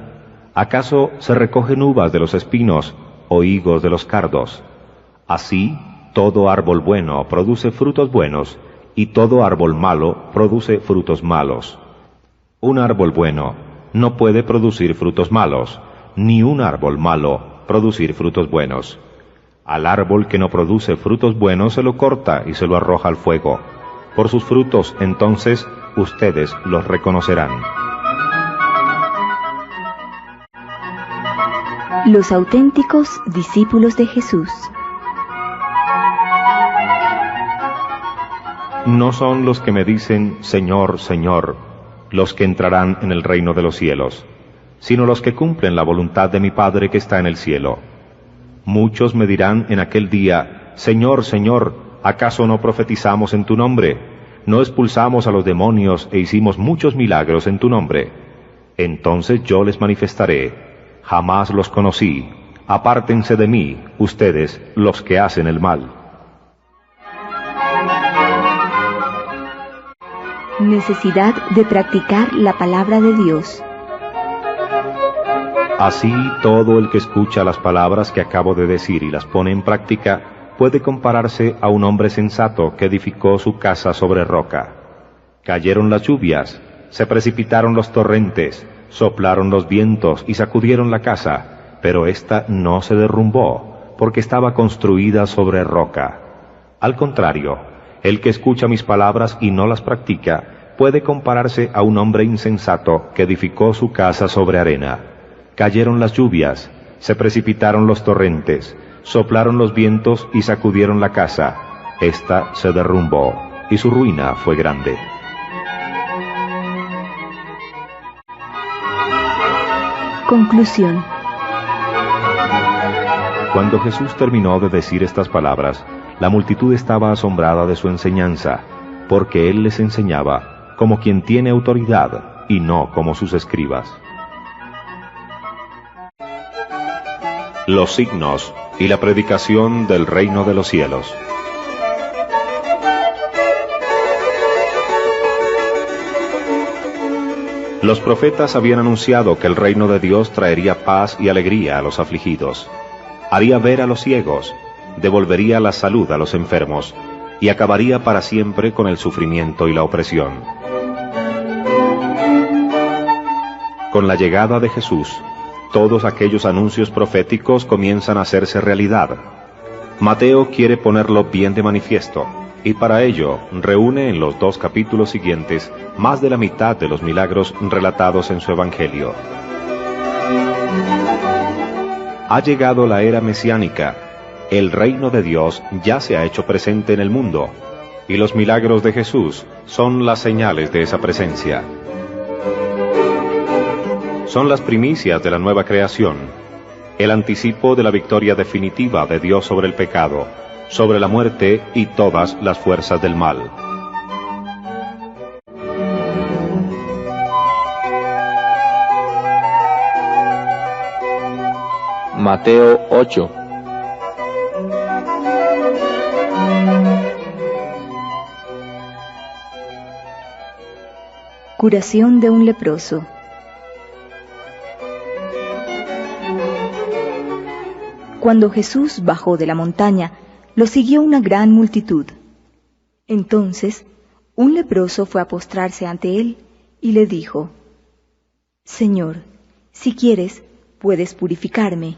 ¿Acaso se recogen uvas de los espinos o higos de los cardos? Así, todo árbol bueno produce frutos buenos, y todo árbol malo produce frutos malos. Un árbol bueno no puede producir frutos malos, ni un árbol malo producir frutos buenos. Al árbol que no produce frutos buenos se lo corta y se lo arroja al fuego. Por sus frutos, entonces, ustedes los reconocerán. Los auténticos discípulos de Jesús. No son los que me dicen, Señor, Señor, los que entrarán en el reino de los cielos, sino los que cumplen la voluntad de mi Padre que está en el cielo. Muchos me dirán en aquel día, Señor, Señor, ¿acaso no profetizamos en tu nombre? ¿No expulsamos a los demonios e hicimos muchos milagros en tu nombre? Entonces yo les manifestaré, jamás los conocí, apártense de mí, ustedes, los que hacen el mal. Necesidad de practicar la palabra de Dios. Así, todo el que escucha las palabras que acabo de decir y las pone en práctica, puede compararse a un hombre sensato que edificó su casa sobre roca. Cayeron las lluvias, se precipitaron los torrentes, soplaron los vientos y sacudieron la casa, pero ésta no se derrumbó, porque estaba construida sobre roca. Al contrario, el que escucha mis palabras y no las practica, puede compararse a un hombre insensato que edificó su casa sobre arena. Cayeron las lluvias, se precipitaron los torrentes, soplaron los vientos y sacudieron la casa. Esta se derrumbó, y su ruina fue grande. Conclusión. Cuando Jesús terminó de decir estas palabras, la multitud estaba asombrada de su enseñanza, porque Él les enseñaba como quien tiene autoridad y no como sus escribas. Los signos y la predicación del reino de los cielos. Los profetas habían anunciado que el reino de Dios traería paz y alegría a los afligidos, haría ver a los ciegos, devolvería la salud a los enfermos, y acabaría para siempre con el sufrimiento y la opresión. Con la llegada de Jesús, todos aquellos anuncios proféticos comienzan a hacerse realidad. Mateo quiere ponerlo bien de manifiesto, y para ello reúne en los 2 capítulos siguientes más de la mitad de los milagros relatados en su Evangelio. Ha llegado la era mesiánica, el reino de Dios ya se ha hecho presente en el mundo, y los milagros de Jesús son las señales de esa presencia. Son las primicias de la nueva creación, el anticipo de la victoria definitiva de Dios sobre el pecado, sobre la muerte y todas las fuerzas del mal. Mateo 8. Curación de un leproso. Cuando Jesús bajó de la montaña, lo siguió una gran multitud. Entonces, un leproso fue a postrarse ante él y le dijo: Señor, si quieres, puedes purificarme.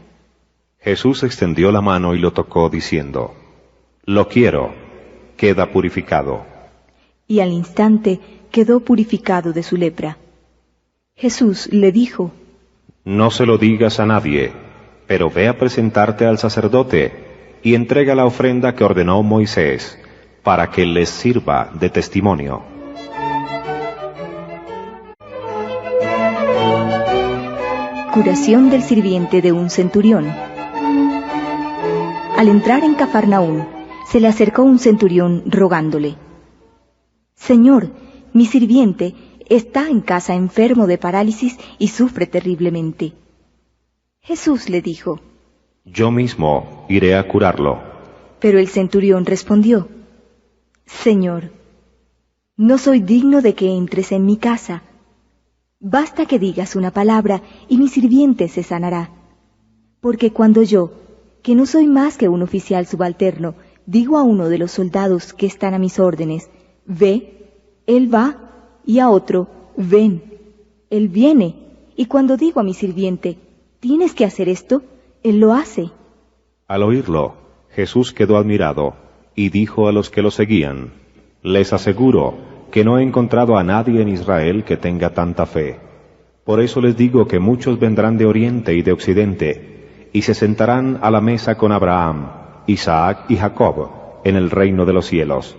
Jesús extendió la mano y lo tocó, diciendo: Lo quiero, queda purificado. Y al instante quedó purificado de su lepra. Jesús le dijo: No se lo digas a nadie, pero ve a presentarte al sacerdote y entrega la ofrenda que ordenó Moisés, para que les sirva de testimonio. Curación del sirviente de un centurión. Al entrar en Cafarnaúm, se le acercó un centurión rogándole: Señor, mi sirviente está en casa enfermo de parálisis y sufre terriblemente. Jesús le dijo: Yo mismo iré a curarlo. Pero el centurión respondió: Señor, no soy digno de que entres en mi casa. Basta que digas una palabra y mi sirviente se sanará. Porque cuando yo, que no soy más que un oficial subalterno, digo a uno de los soldados que están a mis órdenes: ve, él va, y a otro: ven, él viene. Y cuando digo a mi sirviente: tienes que hacer esto, él lo hace. Al oírlo, Jesús quedó admirado y dijo a los que lo seguían: Les aseguro que no he encontrado a nadie en Israel que tenga tanta fe. Por eso les digo que muchos vendrán de oriente y de occidente y se sentarán a la mesa con Abraham, Isaac y Jacob en el reino de los cielos.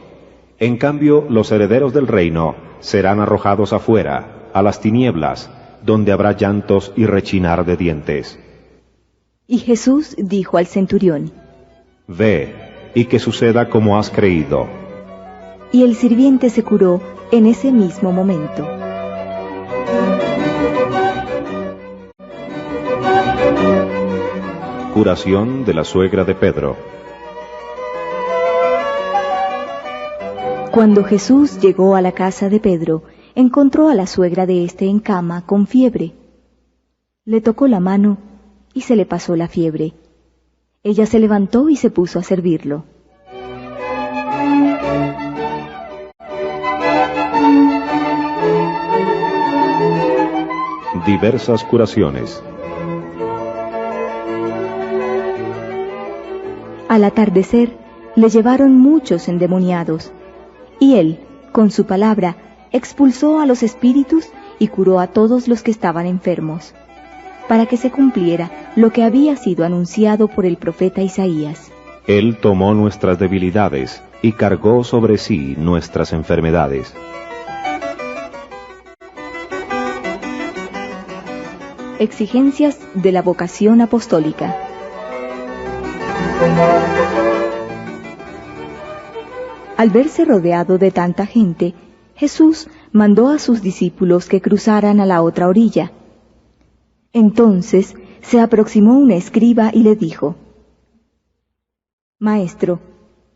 En cambio, los herederos del reino serán arrojados afuera, a las tinieblas, donde habrá llantos y rechinar de dientes. Y Jesús dijo al centurión: Ve, y que suceda como has creído. Y el sirviente se curó en ese mismo momento. Curación de la suegra de Pedro. Cuando Jesús llegó a la casa de Pedro, encontró a la suegra de éste en cama con fiebre. Le tocó la mano y se le pasó la fiebre. Ella se levantó y se puso a servirlo. Diversas curaciones. Al atardecer le llevaron muchos endemoniados, y él, con su palabra, expulsó a los espíritus y curó a todos los que estaban enfermos, para que se cumpliera lo que había sido anunciado por el profeta Isaías. Él tomó nuestras debilidades y cargó sobre sí nuestras enfermedades. Exigencias de la vocación apostólica. Al verse rodeado de tanta gente, Jesús mandó a sus discípulos que cruzaran a la otra orilla. Entonces se aproximó un escriba y le dijo: Maestro,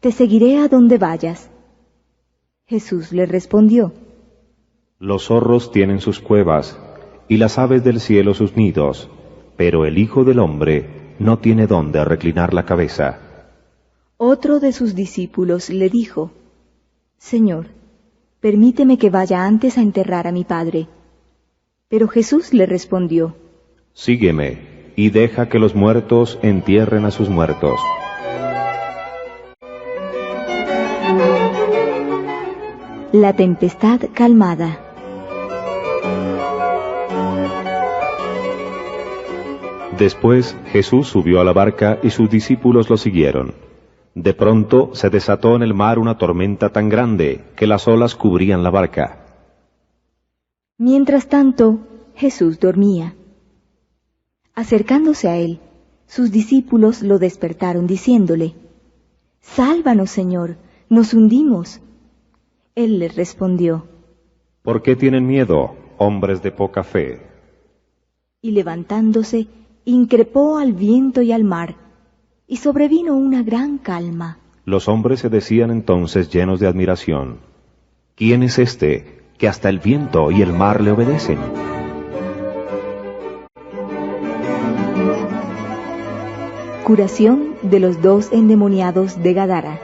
te seguiré a donde vayas. Jesús le respondió: Los zorros tienen sus cuevas y las aves del cielo sus nidos, pero el Hijo del Hombre no tiene dónde reclinar la cabeza. Otro de sus discípulos le dijo: Señor, permíteme que vaya antes a enterrar a mi padre. Pero Jesús le respondió: Sígueme y deja que los muertos entierren a sus muertos. La tempestad calmada. Después Jesús subió a la barca y sus discípulos lo siguieron. De pronto se desató en el mar una tormenta tan grande que las olas cubrían la barca. Mientras tanto, Jesús dormía. Acercándose a él, sus discípulos lo despertaron diciéndole: Sálvanos, Señor, nos hundimos. Él les respondió: ¿Por qué tienen miedo, hombres de poca fe? Y levantándose, increpó al viento y al mar, y sobrevino una gran calma. Los hombres se decían entonces llenos de admiración: ¿Quién es este que hasta el viento y el mar le obedecen? Curación de los 2 endemoniados de Gadara.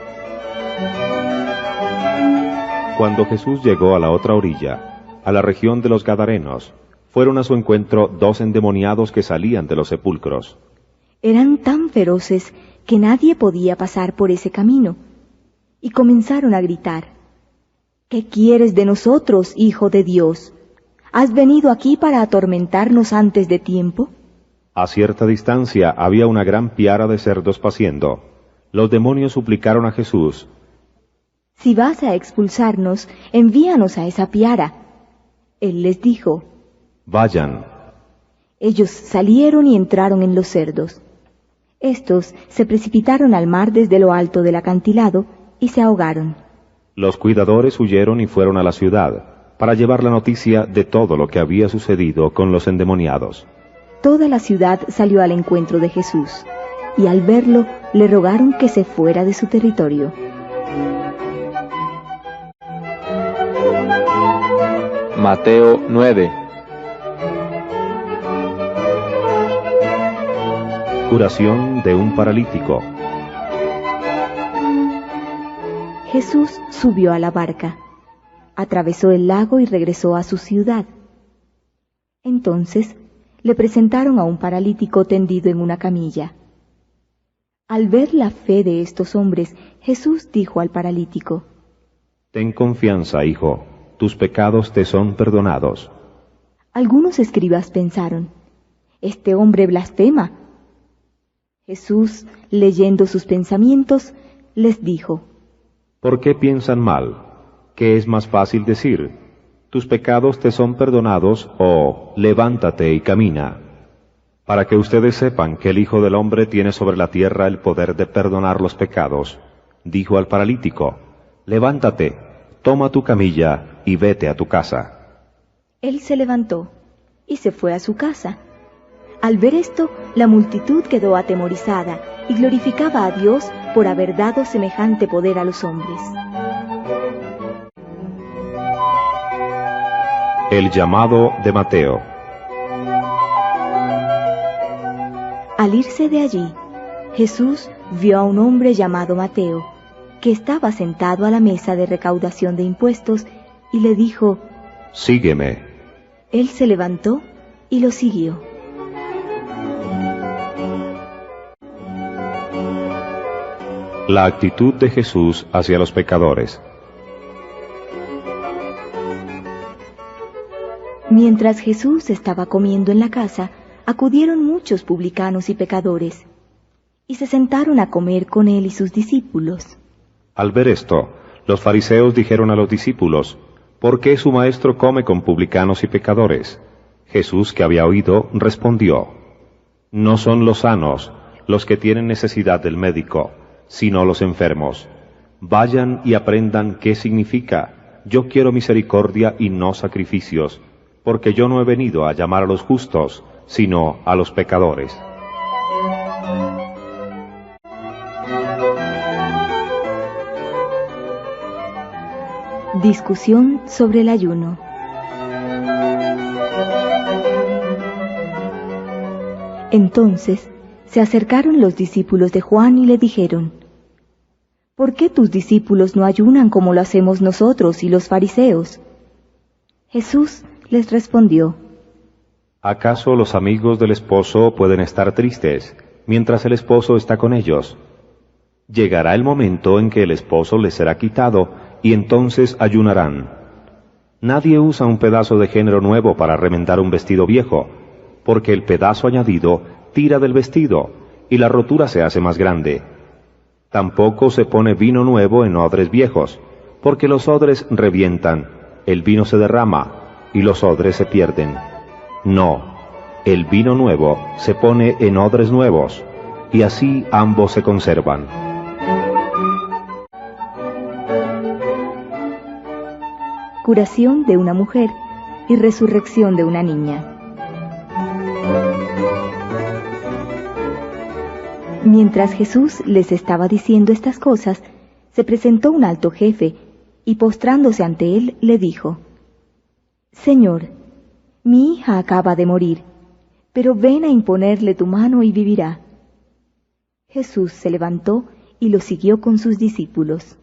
Cuando Jesús llegó a la otra orilla, a la región de los Gadarenos, fueron a su encuentro 2 endemoniados que salían de los sepulcros. Eran tan feroces que nadie podía pasar por ese camino, y comenzaron a gritar: ¿Qué quieres de nosotros, Hijo de Dios? ¿Has venido aquí para atormentarnos antes de tiempo? A cierta distancia había una gran piara de cerdos paciendo. Los demonios suplicaron a Jesús: Si vas a expulsarnos, envíanos a esa piara. Él les dijo: Vayan. Ellos salieron y entraron en los cerdos. Estos se precipitaron al mar desde lo alto del acantilado y se ahogaron. Los cuidadores huyeron y fueron a la ciudad para llevar la noticia de todo lo que había sucedido con los endemoniados. Toda la ciudad salió al encuentro de Jesús, y al verlo le rogaron que se fuera de su territorio. Mateo 9. Curación de un paralítico. Jesús subió a la barca, atravesó el lago y regresó a su ciudad. Entonces le presentaron a un paralítico tendido en una camilla. Al ver la fe de estos hombres, Jesús dijo al paralítico: Ten confianza, hijo, tus pecados te son perdonados. Algunos escribas pensaron: este hombre blasfema. Jesús, leyendo sus pensamientos, les dijo: ¿Por qué piensan mal? ¿Qué es más fácil decir? ¿Tus pecados te son perdonados? O levántate y camina. Para que ustedes sepan que el Hijo del Hombre tiene sobre la tierra el poder de perdonar los pecados, dijo al paralítico: Levántate, toma tu camilla y vete a tu casa. Él se levantó y se fue a su casa. Al ver esto, la multitud quedó atemorizada y glorificaba a Dios por haber dado semejante poder a los hombres. El llamado de Mateo. Al irse de allí, Jesús vio a un hombre llamado Mateo, que estaba sentado a la mesa de recaudación de impuestos, y le dijo: Sígueme. Él se levantó y lo siguió. La actitud de Jesús hacia los pecadores. Mientras Jesús estaba comiendo en la casa, acudieron muchos publicanos y pecadores, y se sentaron a comer con él y sus discípulos. Al ver esto, los fariseos dijeron a los discípulos: ¿Por qué su maestro come con publicanos y pecadores? Jesús, que había oído, respondió: No son los sanos los que tienen necesidad del médico, sino los enfermos. Vayan y aprendan qué significa: yo quiero misericordia y no sacrificios, porque yo no he venido a llamar a los justos, sino a los pecadores. Discusión sobre el ayuno. Entonces se acercaron los discípulos de Juan y le dijeron: ¿Por qué tus discípulos no ayunan como lo hacemos nosotros y los fariseos? Jesús les respondió: ¿Acaso los amigos del esposo pueden estar tristes mientras el esposo está con ellos? Llegará el momento en que el esposo les será quitado y entonces ayunarán. Nadie usa un pedazo de género nuevo para remendar un vestido viejo, porque el pedazo añadido tira del vestido y la rotura se hace más grande. Tampoco se pone vino nuevo en odres viejos, porque los odres revientan, el vino se derrama y los odres se pierden. No, el vino nuevo se pone en odres nuevos, y así ambos se conservan. Curación de una mujer y resurrección de una niña. Mientras Jesús les estaba diciendo estas cosas, se presentó un alto jefe y postrándose ante él le dijo: Señor, mi hija acaba de morir, pero ven a imponerle tu mano y vivirá. Jesús se levantó y lo siguió con sus discípulos.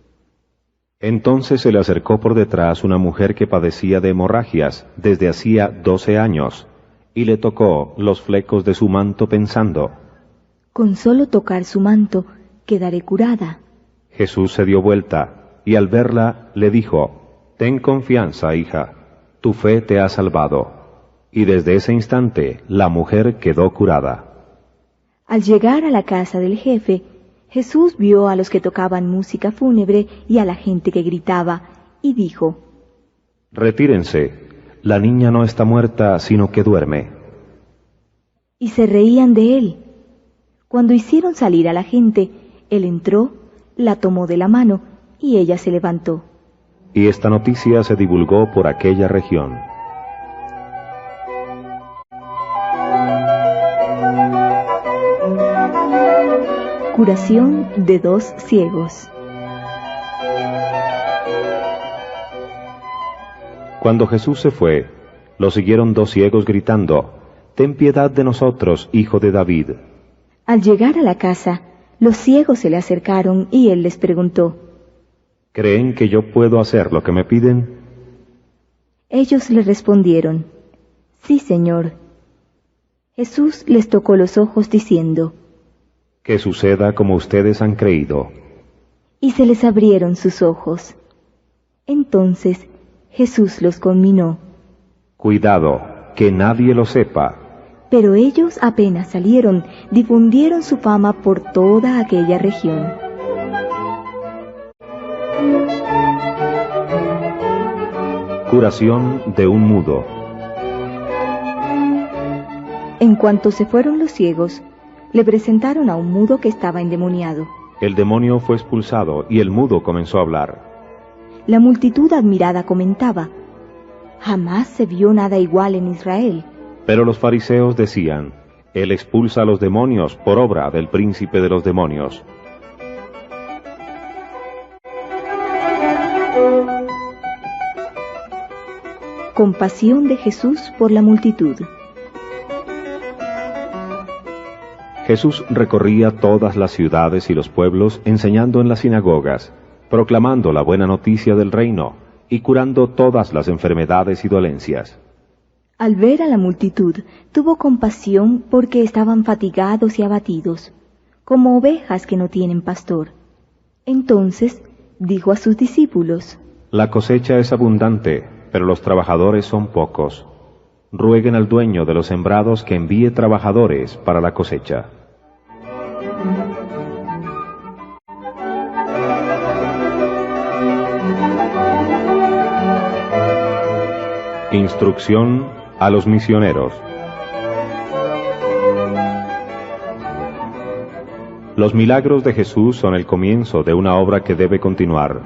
Entonces se le acercó por detrás una mujer que padecía de hemorragias desde hacía 12 años, y le tocó los flecos de su manto pensando: Con solo tocar su manto quedaré curada. Jesús se dio vuelta, y al verla le dijo: «Ten confianza, hija, tu fe te ha salvado». Y desde ese instante la mujer quedó curada. Al llegar a la casa del jefe, Jesús vio a los que tocaban música fúnebre y a la gente que gritaba, y dijo: «Retírense, la niña no está muerta, sino que duerme». Y se reían de él. Cuando hicieron salir a la gente, él entró, la tomó de la mano, y ella se levantó. Y esta noticia se divulgó por aquella región. Curación de 2 ciegos. Cuando Jesús se fue, lo siguieron 2 ciegos gritando: «Ten piedad de nosotros, hijo de David». Al llegar a la casa, los ciegos se le acercaron y él les preguntó: ¿Creen que yo puedo hacer lo que me piden? Ellos le respondieron: «Sí, Señor». Jesús les tocó los ojos diciendo: «Que suceda como ustedes han creído». Y se les abrieron sus ojos. Entonces Jesús los conminó: «Cuidado, que nadie lo sepa». Pero ellos apenas salieron, difundieron su fama por toda aquella región. Curación de un mudo. En cuanto se fueron los ciegos, le presentaron a un mudo que estaba endemoniado. El demonio fue expulsado y el mudo comenzó a hablar. La multitud admirada comentaba: «Jamás se vio nada igual en Israel». Pero los fariseos decían: «Él expulsa a los demonios por obra del príncipe de los demonios». Compasión de Jesús por la multitud. Jesús recorría todas las ciudades y los pueblos, enseñando en las sinagogas, proclamando la buena noticia del reino y curando todas las enfermedades y dolencias. Al ver a la multitud, tuvo compasión porque estaban fatigados y abatidos, como ovejas que no tienen pastor. Entonces dijo a sus discípulos: La cosecha es abundante, pero los trabajadores son pocos. Rueguen al dueño de los sembrados que envíe trabajadores para la cosecha. Instrucción a los misioneros. Los milagros de Jesús son el comienzo de una obra que debe continuar.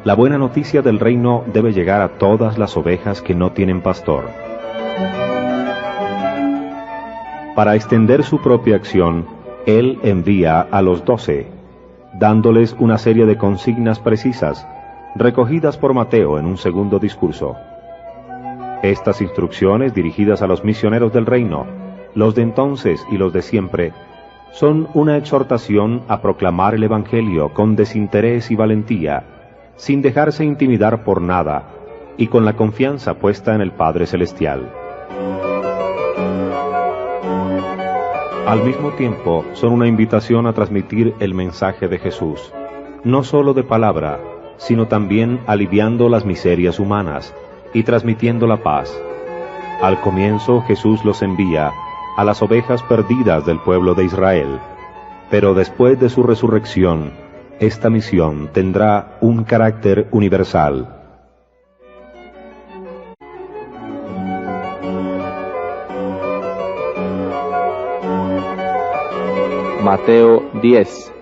La buena noticia del reino debe llegar a todas las ovejas que no tienen pastor. Para extender su propia acción, Él envía a los 12, dándoles una serie de consignas precisas, recogidas por Mateo en un segundo discurso. Estas instrucciones, dirigidas a los misioneros del reino, los de entonces y los de siempre, son una exhortación a proclamar el Evangelio con desinterés y valentía, sin dejarse intimidar por nada, y con la confianza puesta en el Padre Celestial. Al mismo tiempo, son una invitación a transmitir el mensaje de Jesús, no solo de palabra, sino también aliviando las miserias humanas y transmitiendo la paz. Al comienzo, Jesús los envía a las ovejas perdidas del pueblo de Israel, pero después de su resurrección, esta misión tendrá un carácter universal. Mateo 10.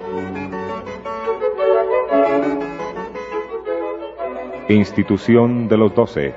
Institución de los 12.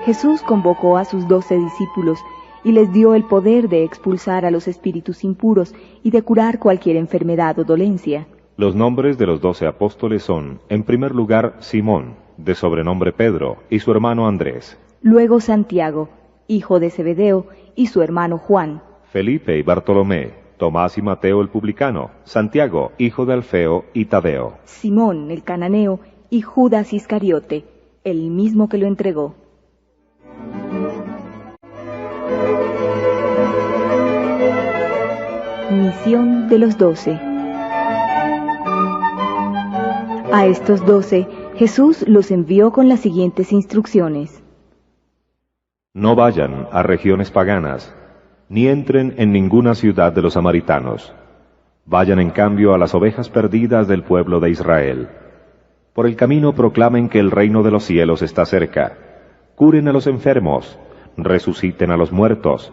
Jesús convocó a sus 12 discípulos y les dio el poder de expulsar a los espíritus impuros y de curar cualquier enfermedad o dolencia. Los nombres de los 12 apóstoles son, en primer lugar, Simón, de sobrenombre Pedro, y su hermano Andrés. Luego Santiago, hijo de Zebedeo, y su hermano Juan. Felipe y Bartolomé, Tomás y Mateo el publicano, Santiago, hijo de Alfeo, y Tadeo. Simón el cananeo y Judas Iscariote, el mismo que lo entregó. Misión de los 12. A estos 12, Jesús los envió con las siguientes instrucciones. No vayan a regiones paganas, ni entren en ninguna ciudad de los samaritanos. Vayan en cambio a las ovejas perdidas del pueblo de Israel. Por el camino proclamen que el reino de los cielos está cerca. Curen a los enfermos, resuciten a los muertos,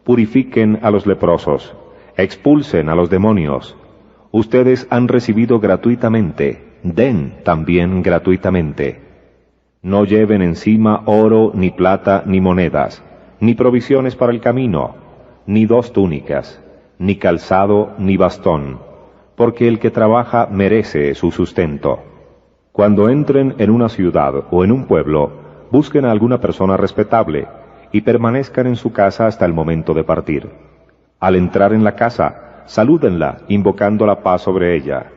purifiquen a los leprosos, expulsen a los demonios. Ustedes han recibido gratuitamente, den también gratuitamente. No lleven encima oro, ni plata, ni monedas, ni provisiones para el camino, ni 2 túnicas, ni calzado, ni bastón, porque el que trabaja merece su sustento. Cuando entren en una ciudad o en un pueblo, busquen a alguna persona respetable y permanezcan en su casa hasta el momento de partir. Al entrar en la casa, salúdenla invocando la paz sobre ella.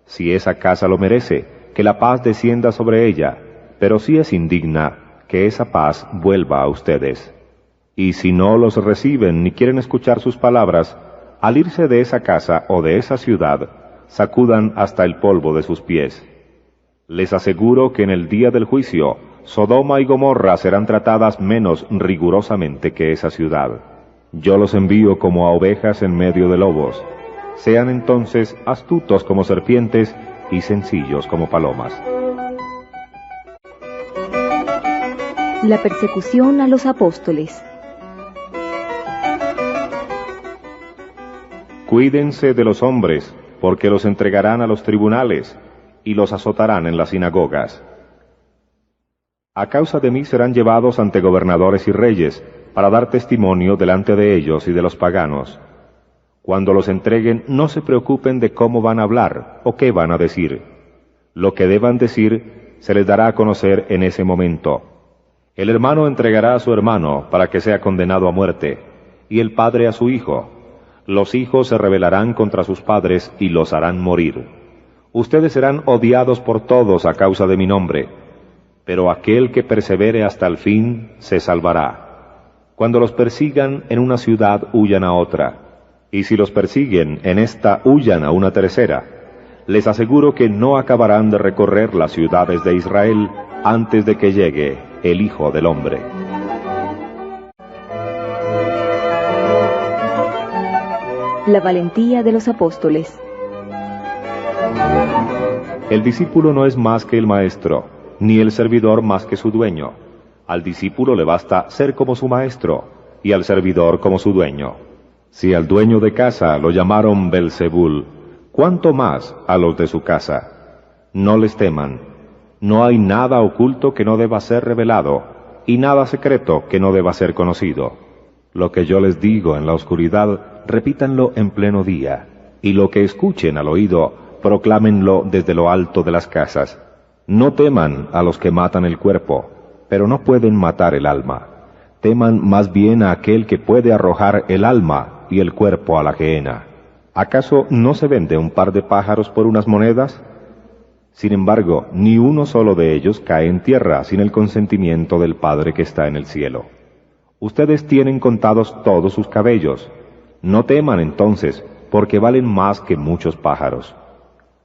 Si esa casa lo merece, que la paz descienda sobre ella, pero si es indigna, que esa paz vuelva a ustedes. Y si no los reciben ni quieren escuchar sus palabras, al irse de esa casa o de esa ciudad, sacudan hasta el polvo de sus pies. Les aseguro que en el día del juicio, Sodoma y Gomorra serán tratadas menos rigurosamente que esa ciudad. Yo los envío como a ovejas en medio de lobos. Sean entonces astutos como serpientes y sencillos como palomas. La persecución a los apóstoles. Cuídense de los hombres, porque los entregarán a los tribunales y los azotarán en las sinagogas. A causa de mí serán llevados ante gobernadores y reyes, para dar testimonio delante de ellos y de los paganos. Cuando los entreguen, no se preocupen de cómo van a hablar o qué van a decir. Lo que deban decir se les dará a conocer en ese momento. El hermano entregará a su hermano para que sea condenado a muerte, y el padre a su hijo. Los hijos se rebelarán contra sus padres y los harán morir. Ustedes serán odiados por todos a causa de mi nombre, pero aquel que persevere hasta el fin se salvará. Cuando los persigan en una ciudad, huyan a otra, y si los persiguen en esta, huyan a una tercera. Les aseguro que no acabarán de recorrer las ciudades de Israel antes de que llegue el Hijo del Hombre. La valentía de los apóstoles. El discípulo no es más que el maestro, ni el servidor más que su dueño. Al discípulo le basta ser como su maestro, y al servidor como su dueño. Si al dueño de casa lo llamaron Belzebul, ¿cuánto más a los de su casa? No les teman. No hay nada oculto que no deba ser revelado, y nada secreto que no deba ser conocido. Lo que yo les digo en la oscuridad, repítanlo en pleno día, y lo que escuchen al oído, proclámenlo desde lo alto de las casas. No teman a los que matan el cuerpo, pero no pueden matar el alma. Teman más bien a aquel que puede arrojar el alma y el cuerpo a la gehenna. ¿Acaso no se vende un par de pájaros por unas monedas? Sin embargo, ni uno solo de ellos cae en tierra sin el consentimiento del Padre que está en el cielo. Ustedes tienen contados todos sus cabellos. No teman entonces, porque valen más que muchos pájaros.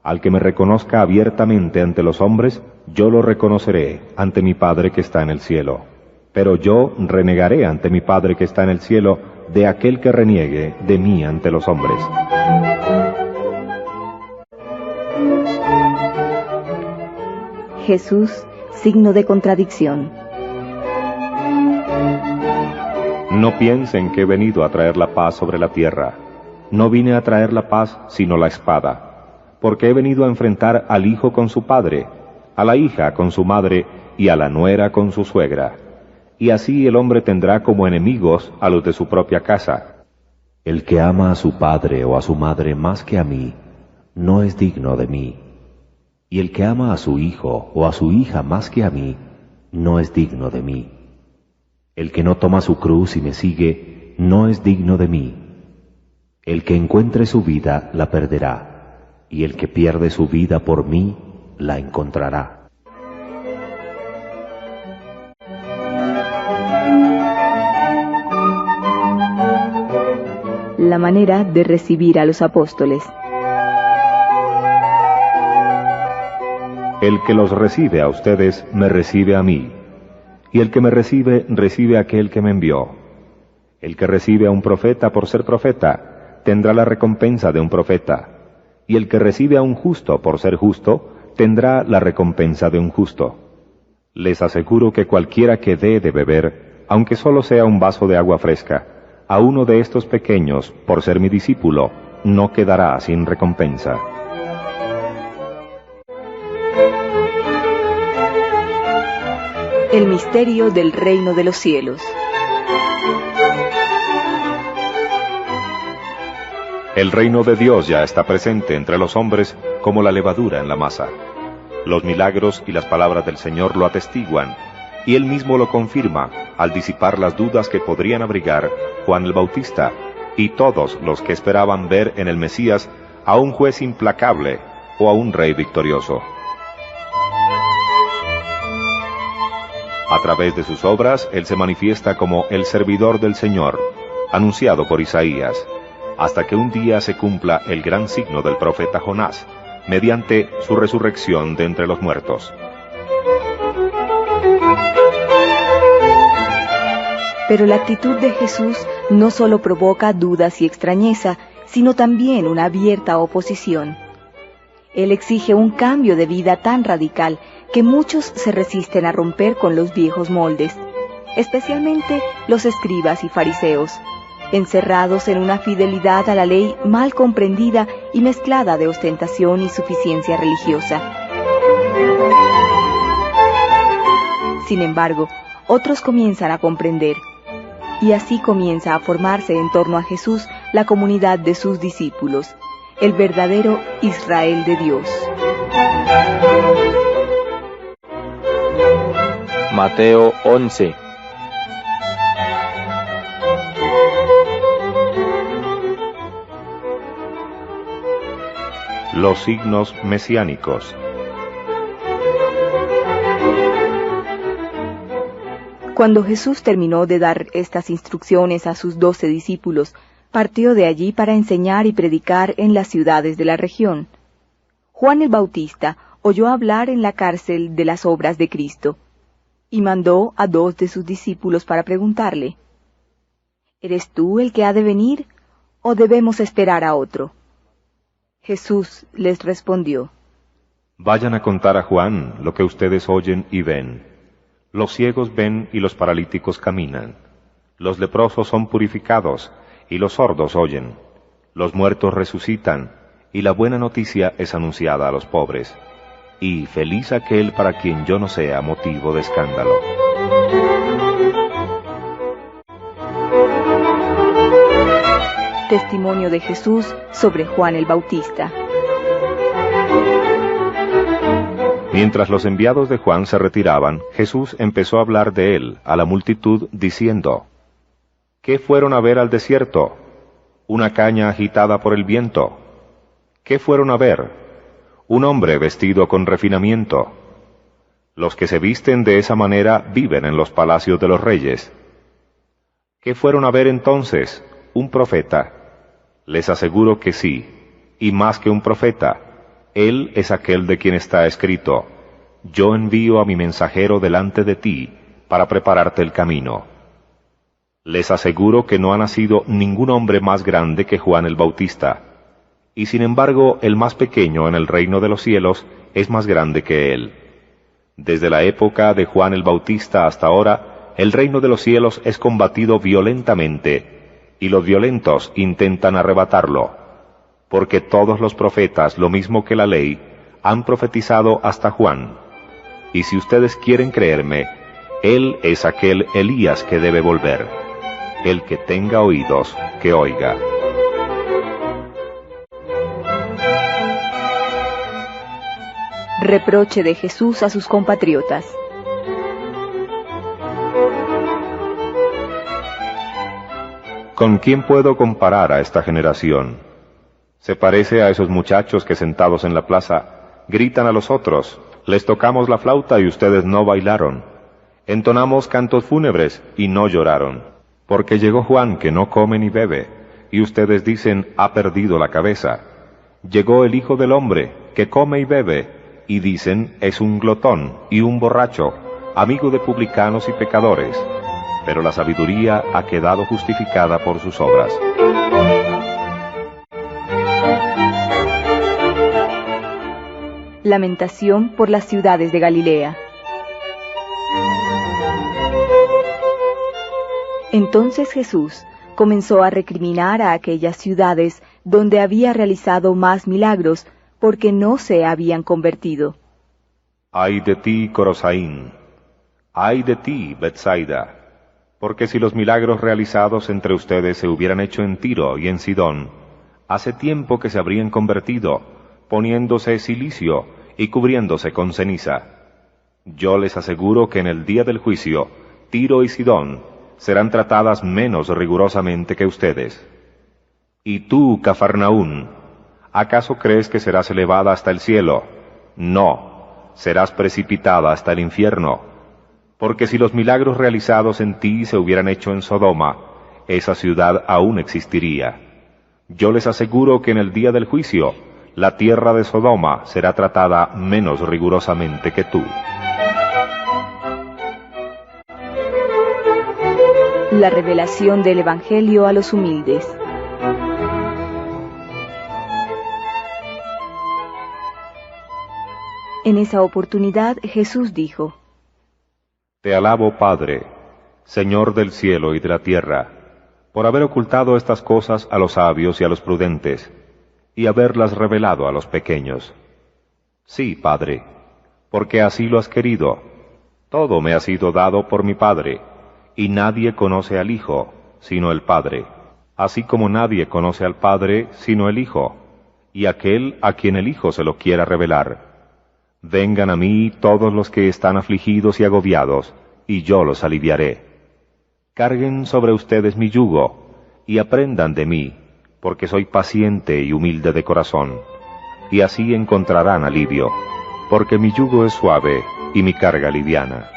Al que me reconozca abiertamente ante los hombres, yo lo reconoceré ante mi Padre que está en el cielo. Pero yo renegaré ante mi Padre que está en el cielo de aquel que reniegue de mí ante los hombres. Jesús, signo de contradicción. No piensen que he venido a traer la paz sobre la tierra. No vine a traer la paz, sino la espada. Porque he venido a enfrentar al hijo con su padre, a la hija con su madre y a la nuera con su suegra. Y así el hombre tendrá como enemigos a los de su propia casa. El que ama a su padre o a su madre más que a mí, no es digno de mí. Y el que ama a su hijo o a su hija más que a mí, no es digno de mí. El que no toma su cruz y me sigue, no es digno de mí. El que encuentre su vida, la perderá. Y el que pierde su vida por mí, la encontrará. la manera de recibir a los apóstoles. El que los recibe a ustedes, me recibe a mí. Y el que me recibe, recibe a aquel que me envió. El que recibe a un profeta por ser profeta, tendrá la recompensa de un profeta. Y el que recibe a un justo por ser justo, tendrá la recompensa de un justo. Les aseguro que cualquiera que dé de beber, aunque solo sea un vaso de agua fresca, a uno de estos pequeños, por ser mi discípulo, no quedará sin recompensa. El misterio del reino de los cielos. El reino de Dios ya está presente entre los hombres como la levadura en la masa. Los milagros y las palabras del Señor lo atestiguan, y Él mismo lo confirma al disipar las dudas que podrían abrigar Juan el Bautista y todos los que esperaban ver en el Mesías a un juez implacable o a un rey victorioso. A través de sus obras, Él se manifiesta como el servidor del Señor, anunciado por Isaías, hasta que un día se cumpla el gran signo del profeta Jonás, mediante su resurrección de entre los muertos. Pero la actitud de Jesús no solo provoca dudas y extrañeza, sino también una abierta oposición. Él exige un cambio de vida tan radical que muchos se resisten a romper con los viejos moldes, especialmente los escribas y fariseos, encerrados en una fidelidad a la ley mal comprendida y mezclada de ostentación y suficiencia religiosa. Sin embargo, otros comienzan a comprender, y así comienza a formarse en torno a Jesús la comunidad de sus discípulos, el verdadero Israel de Dios. Mateo 11. Los signos mesiánicos. Cuando Jesús terminó de dar estas instrucciones a sus 12 discípulos, partió de allí para enseñar y predicar en las ciudades de la región. Juan el Bautista oyó hablar en la cárcel de las obras de Cristo, y mandó a 2 de sus discípulos para preguntarle: ¿Eres tú el que ha de venir, o debemos esperar a otro? Jesús les respondió: Vayan a contar a Juan lo que ustedes oyen y ven. Los ciegos ven y los paralíticos caminan. Los leprosos son purificados y los sordos oyen. Los muertos resucitan y la buena noticia es anunciada a los pobres. Y feliz aquel para quien yo no sea motivo de escándalo. Testimonio de Jesús sobre Juan el Bautista. Mientras los enviados de Juan se retiraban, Jesús empezó a hablar de él a la multitud, diciendo: ¿Qué fueron a ver al desierto? ¿Una caña agitada por el viento? ¿Qué fueron a ver? Un hombre vestido con refinamiento. Los que se visten de esa manera viven en los palacios de los reyes. ¿Qué fueron a ver entonces? ¿Un profeta? Les aseguro que sí, y más que un profeta. Él es aquel de quien está escrito: Yo envío a mi mensajero delante de ti para prepararte el camino. Les aseguro que no ha nacido ningún hombre más grande que Juan el Bautista, y sin embargo el más pequeño en el reino de los cielos es más grande que él. Desde la época de Juan el Bautista hasta ahora, el reino de los cielos es combatido violentamente, y los violentos intentan arrebatarlo, porque todos los profetas, lo mismo que la ley, han profetizado hasta Juan. Y si ustedes quieren creerme, él es aquel Elías que debe volver. El que tenga oídos, que oiga. Reproche de Jesús a sus compatriotas. ¿Con quién puedo comparar a esta generación? Se parece a esos muchachos que sentados en la plaza gritan a los otros: les tocamos la flauta y ustedes no bailaron. Entonamos cantos fúnebres y no lloraron. Porque llegó Juan que no come ni bebe, y ustedes dicen, ha perdido la cabeza. Llegó el Hijo del Hombre, que come y bebe, y dicen, es un glotón y un borracho, amigo de publicanos y pecadores. Pero la sabiduría ha quedado justificada por sus obras. Lamentación por las ciudades de Galilea. Entonces Jesús comenzó a recriminar a aquellas ciudades donde había realizado más milagros, porque no se habían convertido. ¡Ay de ti, Corosaín! ¡Ay de ti, Betsaida! Porque si los milagros realizados entre ustedes se hubieran hecho en Tiro y en Sidón, hace tiempo que se habrían convertido, poniéndose cilicio y cubriéndose con ceniza. Yo les aseguro que en el día del juicio, Tiro y Sidón serán tratadas menos rigurosamente que ustedes. Y tú, Cafarnaún, ¿acaso crees que serás elevada hasta el cielo? No, serás precipitada hasta el infierno. Porque si los milagros realizados en ti se hubieran hecho en Sodoma, esa ciudad aún existiría. Yo les aseguro que en el día del juicio, la tierra de Sodoma será tratada menos rigurosamente que tú. La revelación del Evangelio a los humildes. En esa oportunidad Jesús dijo: Te alabo, Padre, Señor del cielo y de la tierra, por haber ocultado estas cosas a los sabios y a los prudentes, y haberlas revelado a los pequeños. Sí, Padre, porque así lo has querido. Todo me ha sido dado por mi Padre, y nadie conoce al Hijo, sino el Padre, así como nadie conoce al Padre, sino el Hijo, y aquel a quien el Hijo se lo quiera revelar. Vengan a mí todos los que están afligidos y agobiados, y yo los aliviaré. Carguen sobre ustedes mi yugo, y aprendan de mí, porque soy paciente y humilde de corazón, y así encontrarán alivio, porque mi yugo es suave y mi carga liviana.